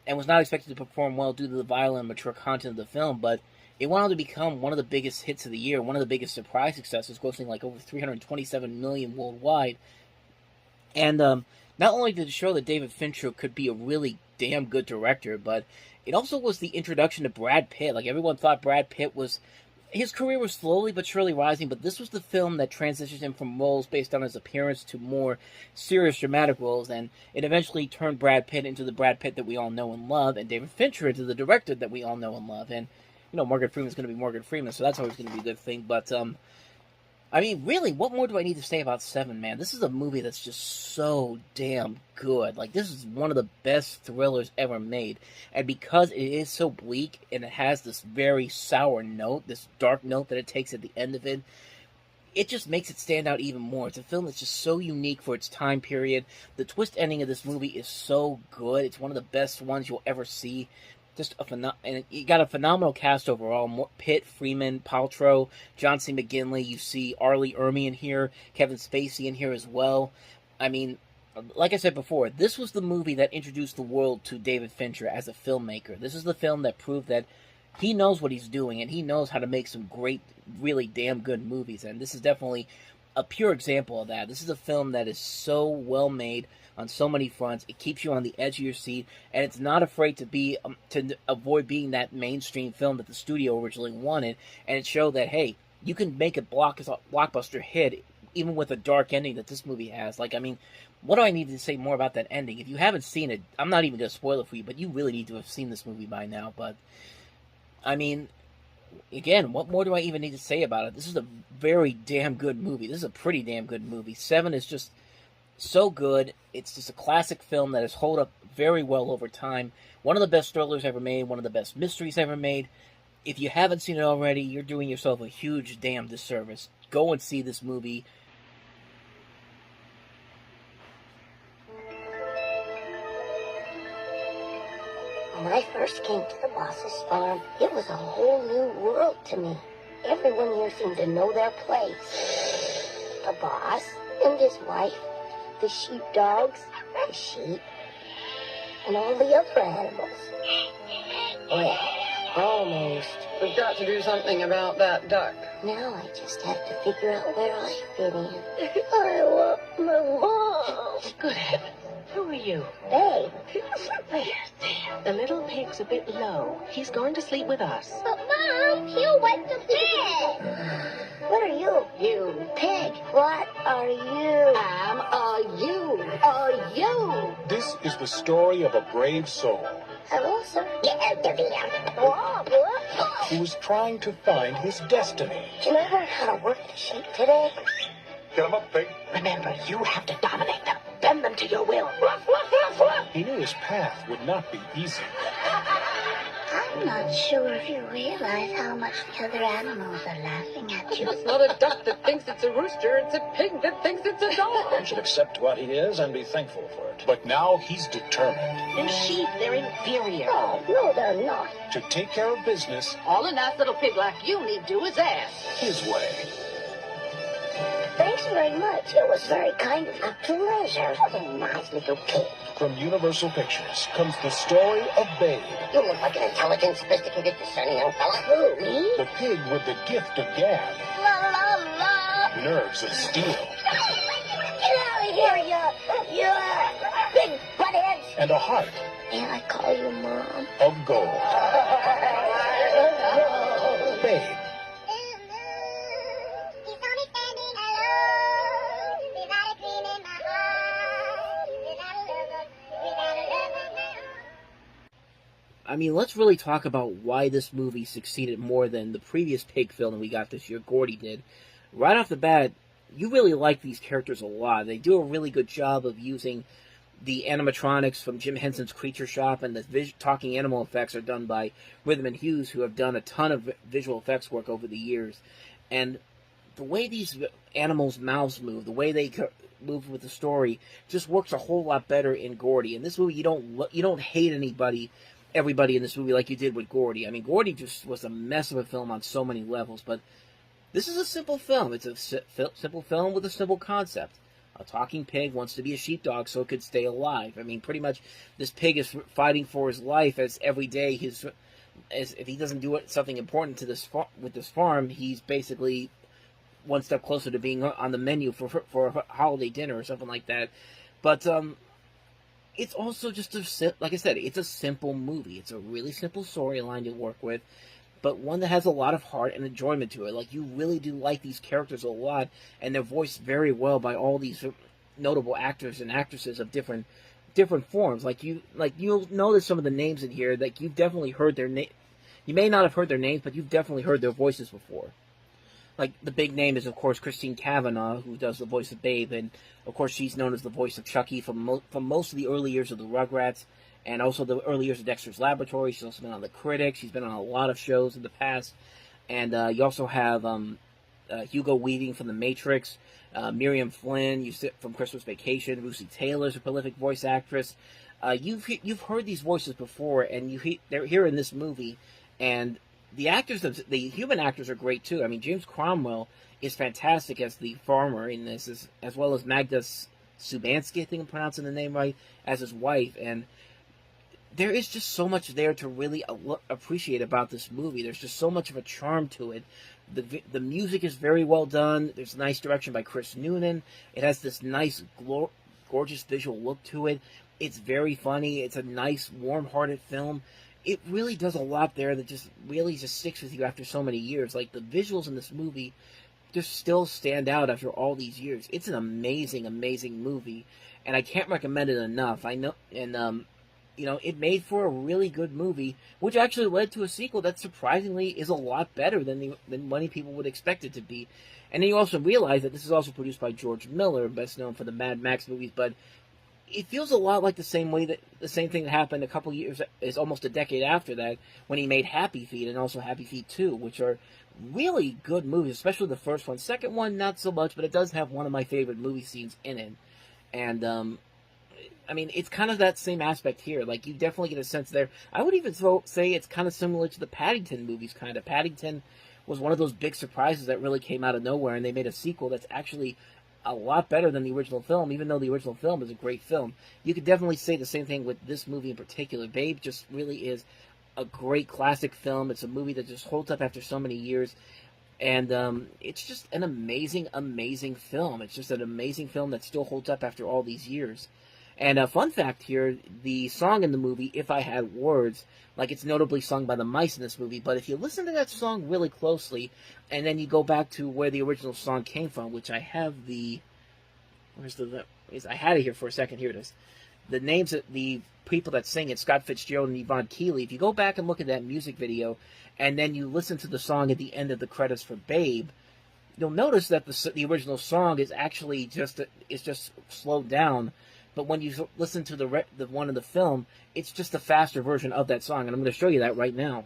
and was not expected to perform well due to the violent and mature content of the film. But it went on to become one of the biggest hits of the year, one of the biggest surprise successes, grossing like over $327 million worldwide. And not only did it show that David Fincher could be a really damn good director, but it also was the introduction to Brad Pitt. Like, everyone thought Brad Pitt was... His career was slowly but surely rising, but this was the film that transitioned him from roles based on his appearance to more serious dramatic roles, and it eventually turned Brad Pitt into the Brad Pitt that we all know and love, and David Fincher into the director that we all know and love. And, you know, Morgan Freeman's going to be Morgan Freeman, so that's always going to be a good thing. But, I mean, really, what more do I need to say about Seven, man? This is a movie that's just so damn good. Like, this is one of the best thrillers ever made. And because it is so bleak, and it has this very sour note, this dark note that it takes at the end of it, it just makes it stand out even more. It's a film that's just so unique for its time period. The twist ending of this movie is so good. It's one of the best ones you'll ever see. Just and you got a phenomenal cast overall. Pitt, Freeman, Paltrow, John C. McGinley. You see Arlie Ermey in here, Kevin Spacey in here as well. I mean, like I said before, this was the movie that introduced the world to David Fincher as a filmmaker. This is the film that proved that he knows what he's doing, and he knows how to make some great, really damn good movies. And this is definitely a pure example of that. This is a film that is so well made on so many fronts. It keeps you on the edge of your seat, and it's not afraid to avoid being that mainstream film that the studio originally wanted. And it showed that, hey, you can make a blockbuster hit even with a dark ending that this movie has. Like, I mean, what do I need to say more about that ending? If you haven't seen it, I'm not even going to spoil it for you, but you really need to have seen this movie by now. But, I mean, again, what more do I even need to say about it? This is a very damn good movie. This is a pretty damn good movie. Seven is just so good. It's just a classic film that has held up very well over time. One of the best thrillers ever made, one of the best mysteries ever made. If you haven't seen it already, you're doing yourself a huge damn disservice. Go and see this movie. When I first came to the boss's farm, it was a whole new world to me. Everyone here seemed to know their place. The boss and his wife, the sheepdogs, the sheep, and all the other animals. Well, almost. We've got to do something about that duck. Now I just have to figure out where I fit in. I want my mom. Good heavens. Who are you? Hey. There. The little pig's a bit low. He's going to sleep with us. But Mom, he'll wet the pig. What are you? You. Pig. What are you? I'm a you. A you. This is the story of a brave soul. Hello, sir. Get out of here. Who is trying to find his destiny. Can I learn how to work the sheep today? Get him up, pig. Remember, you have to dominate them. Bend them to your will. He knew his path would not be easy. I'm not sure if you realize how much the other animals are laughing at you. It's not a duck that thinks it's a rooster, it's a pig that thinks it's a dog. You should accept what he is and be thankful for it. But now he's determined. They're sheep. They're inferior. Oh, no, they're not. To take care of business. All a nice little pig like you need do is ask. His way. Thanks very much. It was very kind of you. A pleasure. What a nice little pig. From Universal Pictures comes the story of Babe. You look like an intelligent, sophisticated, discerning young fella. Who, me? The pig with the gift of gab. La, la, la. Nerves of steel. Get out of here, you big buttheads. And a heart. May I call you Mom? Of gold. Babe. I mean, let's really talk about why this movie succeeded more than the previous pig film that we got this year, Gordy did. Right off the bat, you really like these characters a lot. They do a really good job of using The animatronics from Jim Henson's Creature Shop and the talking animal effects are done by Rhythm and Hughes, who have done a ton of visual effects work over the years. And the way these animals' mouths move, the way they move with the story, just works a whole lot better in Gordy. In this movie, you don't hate everybody in this movie like you did with Gordy. I mean, Gordy just was a mess of a film on so many levels, but this is a simple film. It's a simple film with a simple concept. A talking pig wants to be a sheepdog so it could stay alive. I mean, pretty much, this pig is fighting for his life as every day if he doesn't do something important to with this farm, he's basically one step closer to being on the menu for a holiday dinner or something like that. But it's also just like I said, it's a simple movie. It's a really simple storyline to work with, but one that has a lot of heart and enjoyment to it. Like, you really do like these characters a lot, and they're voiced very well by all these notable actors and actresses of different forms. You'll notice some of the names in here that you've definitely heard their name. You may not have heard their names, but you've definitely heard their voices before. Like, the big name is, of course, Christine Cavanaugh, who does the voice of Babe, and of course she's known as the voice of Chucky from most of the early years of the Rugrats, and also the early years of Dexter's Laboratory. She's also been on The Critic. She's been on a lot of shows in the past. And you also have Hugo Weaving from The Matrix, Miriam Flynn from Christmas Vacation, Lucy Taylor's a prolific voice actress. You've heard these voices before, and they're here in this movie. And the human actors are great too. I mean, James Cromwell is fantastic as the farmer in this, as well as Magda Subansky, I think I'm pronouncing the name right, as his wife. And there is just so much there to really appreciate about this movie. There's just so much of a charm to it. The music is very well done. There's nice direction by Chris Noonan. It has this nice, gorgeous visual look to it. It's very funny. It's a nice, warm-hearted film. It really does a lot there that just really sticks with you after so many years. Like, the visuals in this movie just still stand out after all these years. It's an amazing, amazing movie, and I can't recommend it enough. I know, and it made for a really good movie, which actually led to a sequel that surprisingly is a lot better than many people would expect it to be. And then you also realize that this is also produced by George Miller, best known for the Mad Max movies, but it feels a lot like the same thing that happened a couple years, is almost a decade after that, when he made Happy Feet and also Happy Feet 2, which are really good movies, especially the first one. Second one, not so much, but it does have one of my favorite movie scenes in it. And, I mean, it's kind of that same aspect here. Like, you definitely get a sense there. I would even say it's kind of similar to the Paddington movies, kind of. Paddington was one of those big surprises that really came out of nowhere, and they made a sequel that's actually a lot better than the original film, even though the original film is a great film. You could definitely say the same thing with this movie in particular. Babe just really is a great classic film. It's a movie that just holds up after so many years. And it's just an amazing, amazing film. It's just an amazing film that still holds up after all these years. And a fun fact here, the song in the movie, If I Had Words, like, it's notably sung by the mice in this movie, but if you listen to that song really closely, and then you go back to where the original song came from, which I have I had it here for a second, here it is. The names of the people that sing it, Scott Fitzgerald and Yvonne Keeley, if you go back and look at that music video, and then you listen to the song at the end of the credits for Babe, you'll notice that the original song is actually just slowed down. But when you listen to the one in the film, it's just a faster version of that song, and I'm going to show you that right now.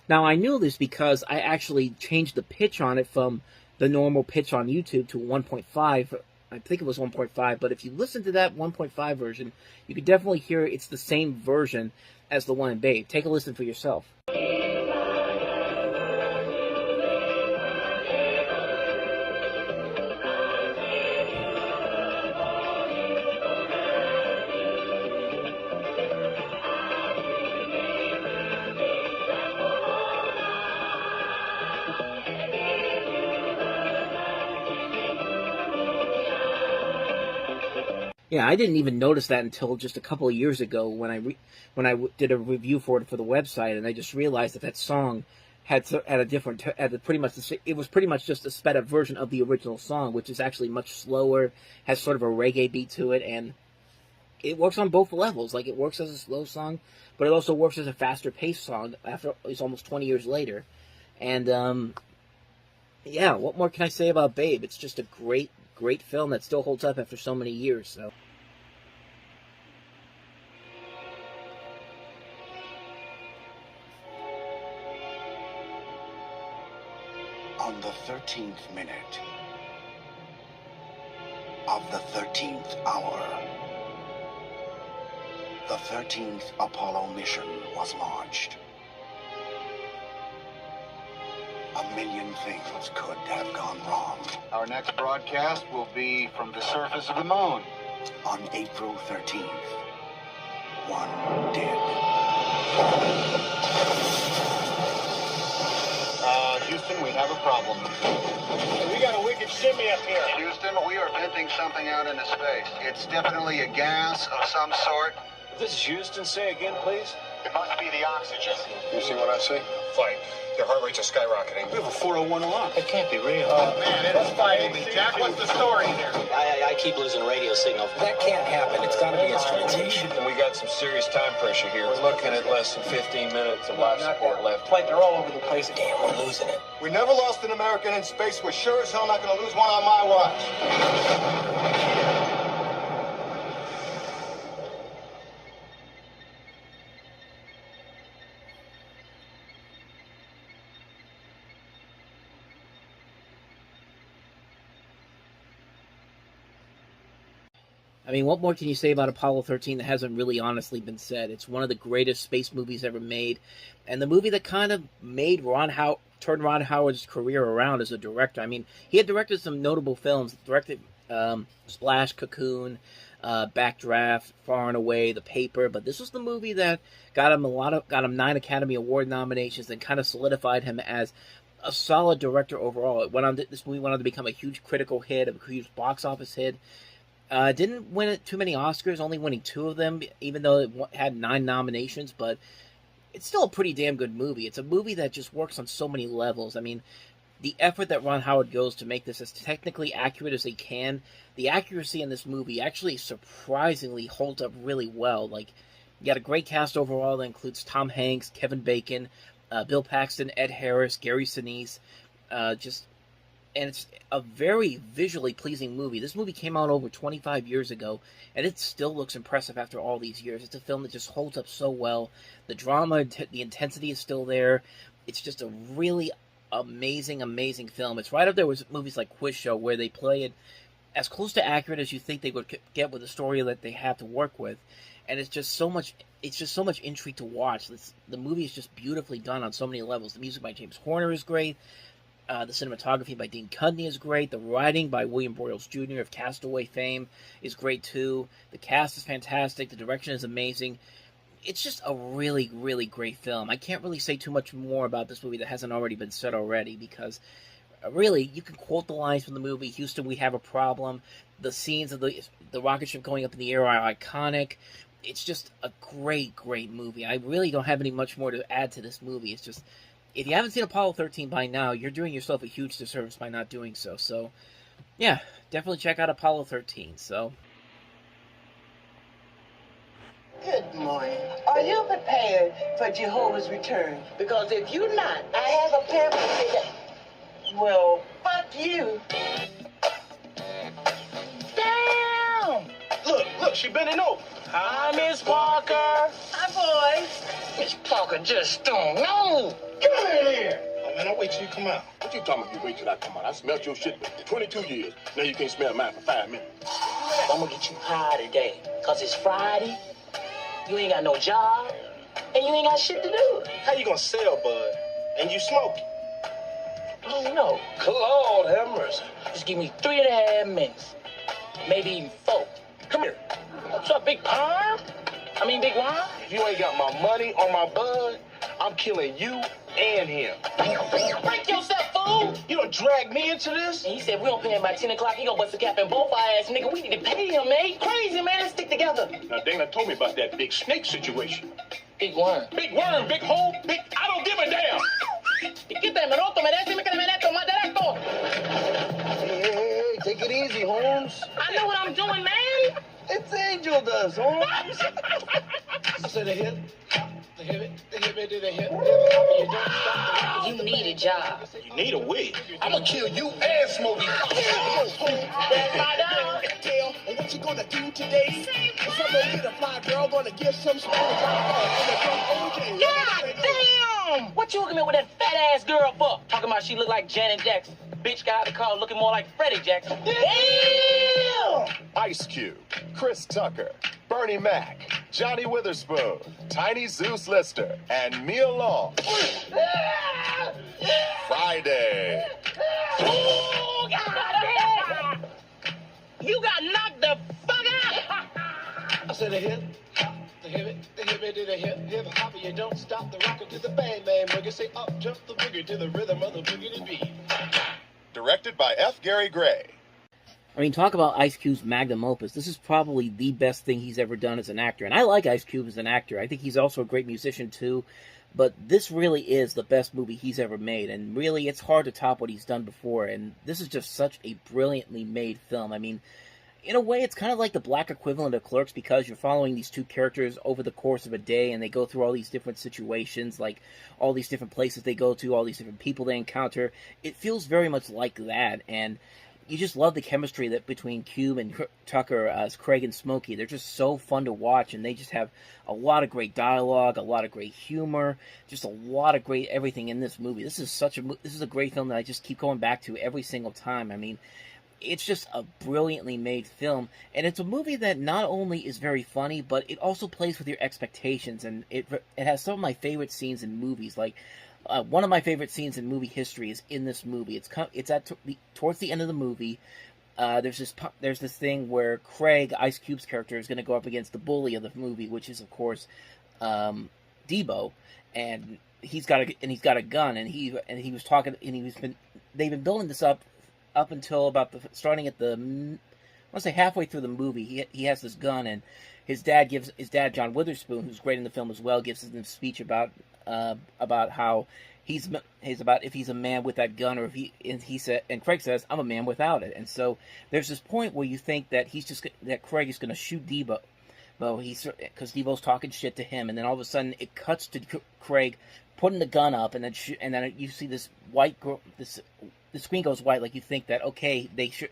Now, I knew this because I actually changed the pitch on it from the normal pitch on YouTube to 1.5. I think it was 1.5, but if you listen to that 1.5 version, you can definitely hear it's the same version as the one in Babe. Take a listen for yourself. Yeah, I didn't even notice that until just a couple of years ago when I did a review for it for the website, and I just realized that that song had a different, pretty much it was pretty much just a sped up version of the original song, which is actually much slower, has sort of a reggae beat to it, and it works on both levels. Like, it works as a slow song, but it also works as a faster paced song. After it's almost 20 years later, and yeah, what more can I say about Babe? It's just a great film that still holds up after so many years. So. On the 13th minute of the 13th hour, the 13th Apollo mission was launched. A million things could have gone wrong. Our next broadcast will be from the surface of the moon. On April 13th, one did. Houston, we have a problem. We got a wicked shimmy up here. Houston, we are venting something out into space. It's definitely a gas of some sort. This is Houston. Say again, please. It must be the oxygen. You see what I see? Fight. Their heart rates are skyrocketing. We have a 401 alarm. It can't be real. Oh, man, it is fighting. Jack, what's the story here? I keep losing radio signal. That can't happen. It's got to be instrumentation. And we got some serious time pressure here. We're looking at less than 15 minutes of life support left. Like they're all over the place. Damn, we're losing it. We never lost an American in space. We're sure as hell not going to lose one on my watch. I mean, what more can you say about Apollo 13 that hasn't really honestly been said? It's one of the greatest space movies ever made, and the movie that kind of made turned Ron Howard's career around as a director. I mean, he had directed some notable films, directed Splash, Cocoon, Backdraft, Far and Away, The Paper, but this was the movie that got him 9 Academy Award nominations and kind of solidified him as a solid director overall. This movie went on to become a huge critical hit, a huge box office hit. Didn't win too many Oscars, only winning 2 of them, even though it had 9 nominations, but it's still a pretty damn good movie. It's a movie that just works on so many levels. I mean, the effort that Ron Howard goes to make this as technically accurate as they can, the accuracy in this movie actually surprisingly holds up really well. Like, you got a great cast overall that includes Tom Hanks, Kevin Bacon, Bill Paxton, Ed Harris, Gary Sinise, and it's a very visually pleasing movie. This movie came out over 25 years ago, and it still looks impressive after all these years. It's a film that just holds up so well. The drama, the intensity is still there. It's just a really amazing, amazing film. It's right up there with movies like Quiz Show, where they play it as close to accurate as you think they would get with the story that they have to work with. And it's just so much intrigue to watch. The movie is just beautifully done on so many levels. The music by James Horner is great. The cinematography by Dean Cudney is great. The writing by William Broyles Jr. of Castaway fame is great too. The cast is fantastic. The direction is amazing. It's just a really, really great film. I can't really say too much more about this movie that hasn't already been said already, because really, you can quote the lines from the movie, Houston, we have a problem. The scenes of the rocket ship going up in the air are iconic. It's just a great, great movie. I really don't have any much more to add to this movie. It's just, if you haven't seen Apollo 13 by now, you're doing yourself a huge disservice by not doing so. So, yeah, definitely check out Apollo 13. So, good morning. Are you prepared for Jehovah's return? Because if you're not, I have a pamphlet that, well, fuck you. Damn! Look, she bending over. Hi, Miss Parker. Hi, boys. Miss Parker just don't know. Come in here. man. I'll wait till you come out. What you talking about? You wait till I come out. I smelled your shit for 22 years. Now you can't smell mine for 5 minutes. I'm gonna get you high today, cause it's Friday. You ain't got no job, and you ain't got shit to do. How you gonna sell, bud? And you smoking? I don't know. Lord have mercy. Just give me 3.5 minutes, maybe even 4. Come here. What's up, Big Perm? I mean, Big Wine? If you ain't got my money or my bud, I'm killing you and him. Break yourself, fool! You done drag me into this? And he said, we don't pay him by 10 o'clock, he gonna bust a cap in both our ass, nigga. We need to pay him, man. He's crazy, man. Let's stick together. Now, Dana told me about that big snake situation. Big worm. Big worm, big hole, big... I don't give a damn! Hey, take it easy, Holmes. I know what I'm doing, man. It's Angel does, Holmes. I said the hip, the hip, the hip, the hip. You don't stop. You need a job. You need a wig. I'm gonna kill you and Smokey. That's my dog. Tell what you gonna do today? I'm gonna get a fly girl, gonna give some Spanish. God damn! What you hooking me with that fat ass girl for? Talking about she look like Janet Jackson. Bitch got out of the car looking more like Freddie Jackson. Damn! Ice Cube, Chris Tucker, Bernie Mac, Johnny Witherspoon, Tiny Zeus Lister, and Mia Long. Friday. Oh, God damn! You got knocked the fuck out! I said the hip, the hip, the hip, the hip, hip hop. You don't stop the rocker to the bang bang boogie. Say up jump the boogie to the rhythm of the boogie to beat. Directed by F. Gary Gray. I mean, talk about Ice Cube's magnum opus. This is probably the best thing he's ever done as an actor. And I like Ice Cube as an actor. I think he's also a great musician, too. But this really is the best movie he's ever made. And really, it's hard to top what he's done before. And this is just such a brilliantly made film. I mean, in a way, it's kind of like the black equivalent of Clerks, because you're following these two characters over the course of a day, and they go through all these different situations, like all these different places they go to, all these different people they encounter. It feels very much like that, and you just love the chemistry that between Cube and Tucker as Craig and Smokey. They're just so fun to watch, and they just have a lot of great dialogue, a lot of great humor, just a lot of great everything in this movie. This is a great film that I just keep going back to every single time. I mean, it's just a brilliantly made film, and it's a movie that not only is very funny, but it also plays with your expectations, and it has some of my favorite scenes in movies. Like, one of my favorite scenes in movie history is in this movie. It's towards the end of the movie. There's this thing where Craig, Ice Cube's character, is going to go up against the bully of the movie, which is of course Debo, and he's got a gun, and he was talking, and they've been building this up until about starting at I want to say halfway through the movie. He has this gun, and his dad John Witherspoon, who's great in the film as well, gives him a speech about how about if he's a man with that gun, or and Craig says, I'm a man without it. And so there's this point where you think that Craig is going to shoot Debo, because Debo's talking shit to him, and then all of a sudden it cuts to Craig putting the gun up, and then you see this white girl. The screen goes white, like you think that, okay,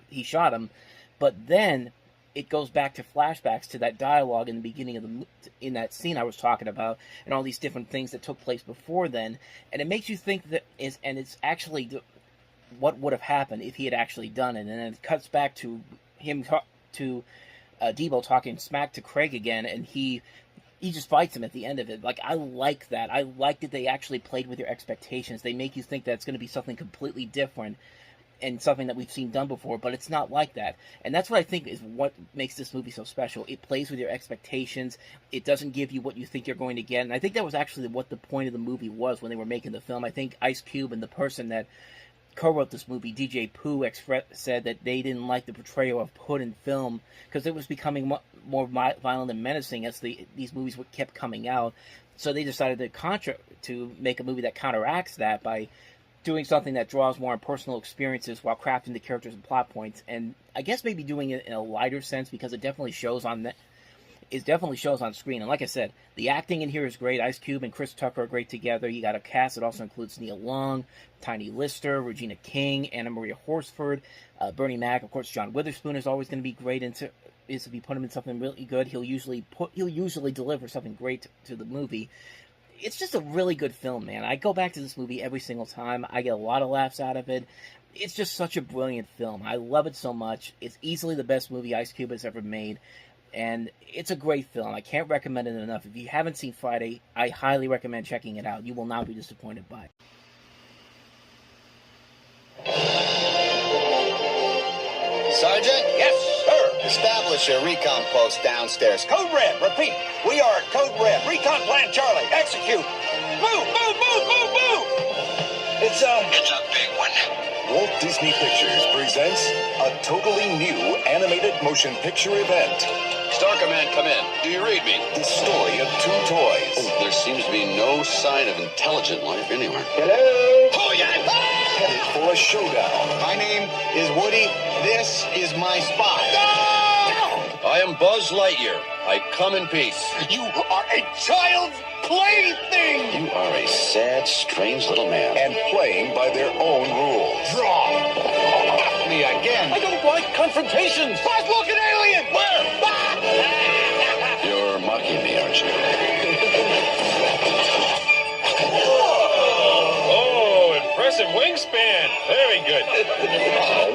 he shot him, but then it goes back to flashbacks to that dialogue in the beginning of in that scene I was talking about, and all these different things that took place before then, and it makes you think it's actually what would have happened if he had actually done it, and then it cuts back to him to Debo talking smack to Craig again, and he just fights him at the end of it. Like, I like that. I like that they actually played with your expectations. They make you think that it's going to be something completely different and something that we've seen done before, but it's not like that. And that's what I think is what makes this movie so special. It plays with your expectations. It doesn't give you what you think you're going to get. And I think that was actually what the point of the movie was when they were making the film. I think Ice Cube and the person that co-wrote this movie, DJ Pooh, said that they didn't like the portrayal of Hood in film because it was becoming more violent and menacing as these movies kept coming out. So they decided to make a movie that counteracts that by doing something that draws more on personal experiences while crafting the characters and plot points. And I guess maybe doing it in a lighter sense, because it definitely shows on screen. And like I said, the acting in here is great. Ice Cube and Chris Tucker are great together. You got a cast that also includes Nia Long, Tiny Lister, Regina King, Anna Maria Horsford, Bernie Mac. Of course, John Witherspoon is always going to be great. If you put him in something really good, he'll usually deliver something great to the movie. it's just a really good film, man. I go back to this movie every single time. I get a lot of laughs out of it. It's just such a brilliant film. I love it so much. It's easily the best movie Ice Cube has ever made. And it's a great film. I can't recommend it enough. If you haven't seen Friday, I highly recommend checking it out. You will not be disappointed by it. Sergeant? Yes, sir. Establish a recon post downstairs. Code Red, repeat. We are at Code Red. Recon Plan Charlie. Execute. Move, move, move, move, move. It's a big one. Walt Disney Pictures presents a totally new animated motion picture event. Star Command, come in. Do you read me? The story of two toys. Oh, there seems to be no sign of intelligent life anywhere. Hello? Oh, yeah. Headed for a showdown. My name is Woody. This is my spot. I am Buzz Lightyear. I come in peace. You are a child's plaything. You are a sad, strange little man. And playing by their own rules. Draw. Me again. I don't like confrontations. Buzz, look, an alien. Where? You're mocking me, aren't you? Oh, impressive wingspan. Very good. Oh,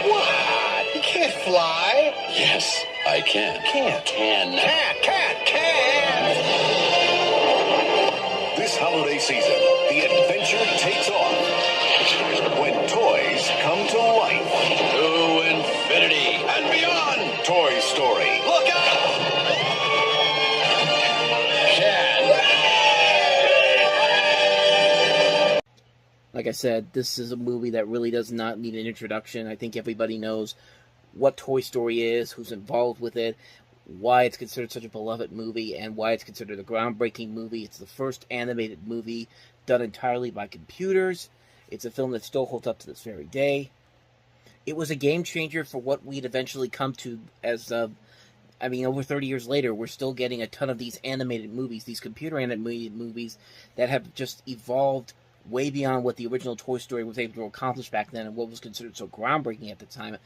what? You can't fly. Yes, I can. Can't. Can. This holiday season, the adventure takes off when toys come to life. To infinity and beyond. Toy Story. Look out! Like I said, this is a movie that really does not need an introduction. I think everybody knows what Toy Story is, who's involved with it, why it's considered such a beloved movie, and why it's considered a groundbreaking movie. It's the first animated movie done entirely by computers. It's a film that still holds up to this very day. It was a game changer for what we'd eventually come to as, over 30 years later, we're still getting a ton of these animated movies, these computer animated movies that have just evolved way beyond what the original Toy Story was able to accomplish back then and what was considered so groundbreaking at the time.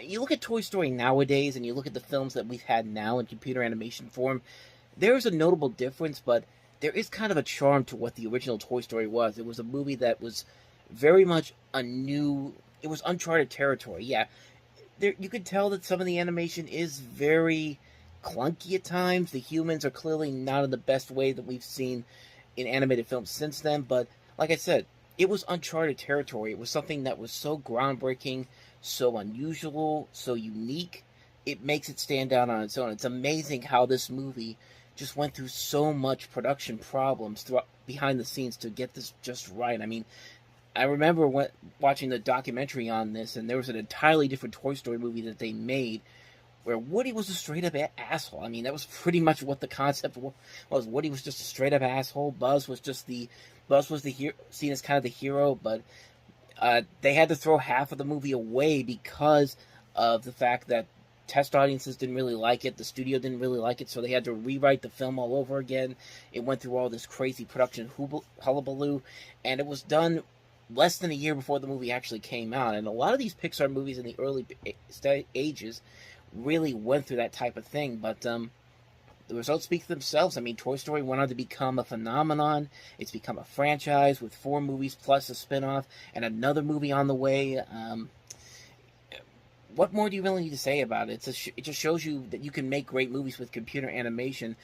You look at Toy Story nowadays and you look at the films that we've had now in computer animation form, there's a notable difference, but there is kind of a charm to what the original Toy Story was. It was a movie that was very much it was uncharted territory. Yeah, you could tell that some of the animation is very clunky at times. The humans are clearly not in the best way that we've seen in animated films since then, but like I said, it was uncharted territory. It was something that was so groundbreaking, so unusual, so unique. It makes it stand out on its own. It's amazing how this movie just went through so much production problems behind the scenes to get this just right. I mean, I remember watching the documentary on this, and there was an entirely different Toy Story movie that they made where Woody was a straight-up asshole. I mean, that was pretty much what the concept was. Woody was just a straight-up asshole. Buzz was seen as kind of the hero, but they had to throw half of the movie away because of the fact that test audiences didn't really like it, the studio didn't really like it, so they had to rewrite the film all over again. It went through all this crazy production hullabaloo, and it was done less than a year before the movie actually came out. And a lot of these Pixar movies in the early ages really went through that type of thing, but the results speak for themselves. I mean, Toy Story went on to become a phenomenon. It's become a franchise with 4 movies plus a spin-off and another movie on the way. What more do you really need to say about it? It just shows you that you can make great movies with computer animation,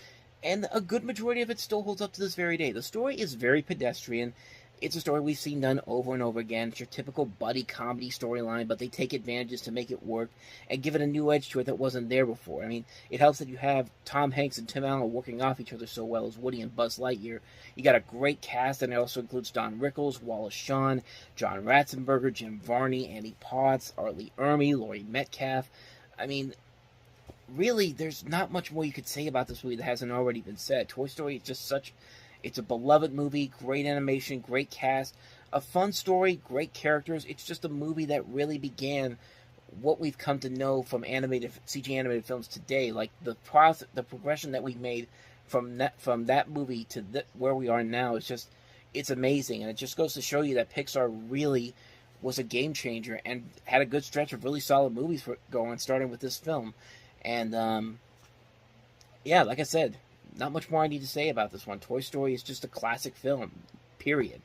and a good majority of it still holds up to this very day. The story is very pedestrian. It's a story we've seen done over and over again. It's your typical buddy comedy storyline, but they take advantages to make it work and give it a new edge to it that wasn't there before. I mean, it helps that you have Tom Hanks and Tim Allen working off each other so well as Woody and Buzz Lightyear. You got a great cast, and it also includes Don Rickles, Wallace Shawn, John Ratzenberger, Jim Varney, Annie Potts, Arlie Ermey, Laurie Metcalf. I mean, really, there's not much more you could say about this movie that hasn't already been said. Toy Story is just it's a beloved movie, great animation, great cast, a fun story, great characters. It's just a movie that really began what we've come to know from CG animated films today. Like the progression that we've made from that movie to where we are now it's amazing, and it just goes to show you that Pixar really was a game changer and had a good stretch of really solid movies going, starting with this film. And yeah, like I said, Not much more I need to say about this one. Toy Story is just a classic film, period.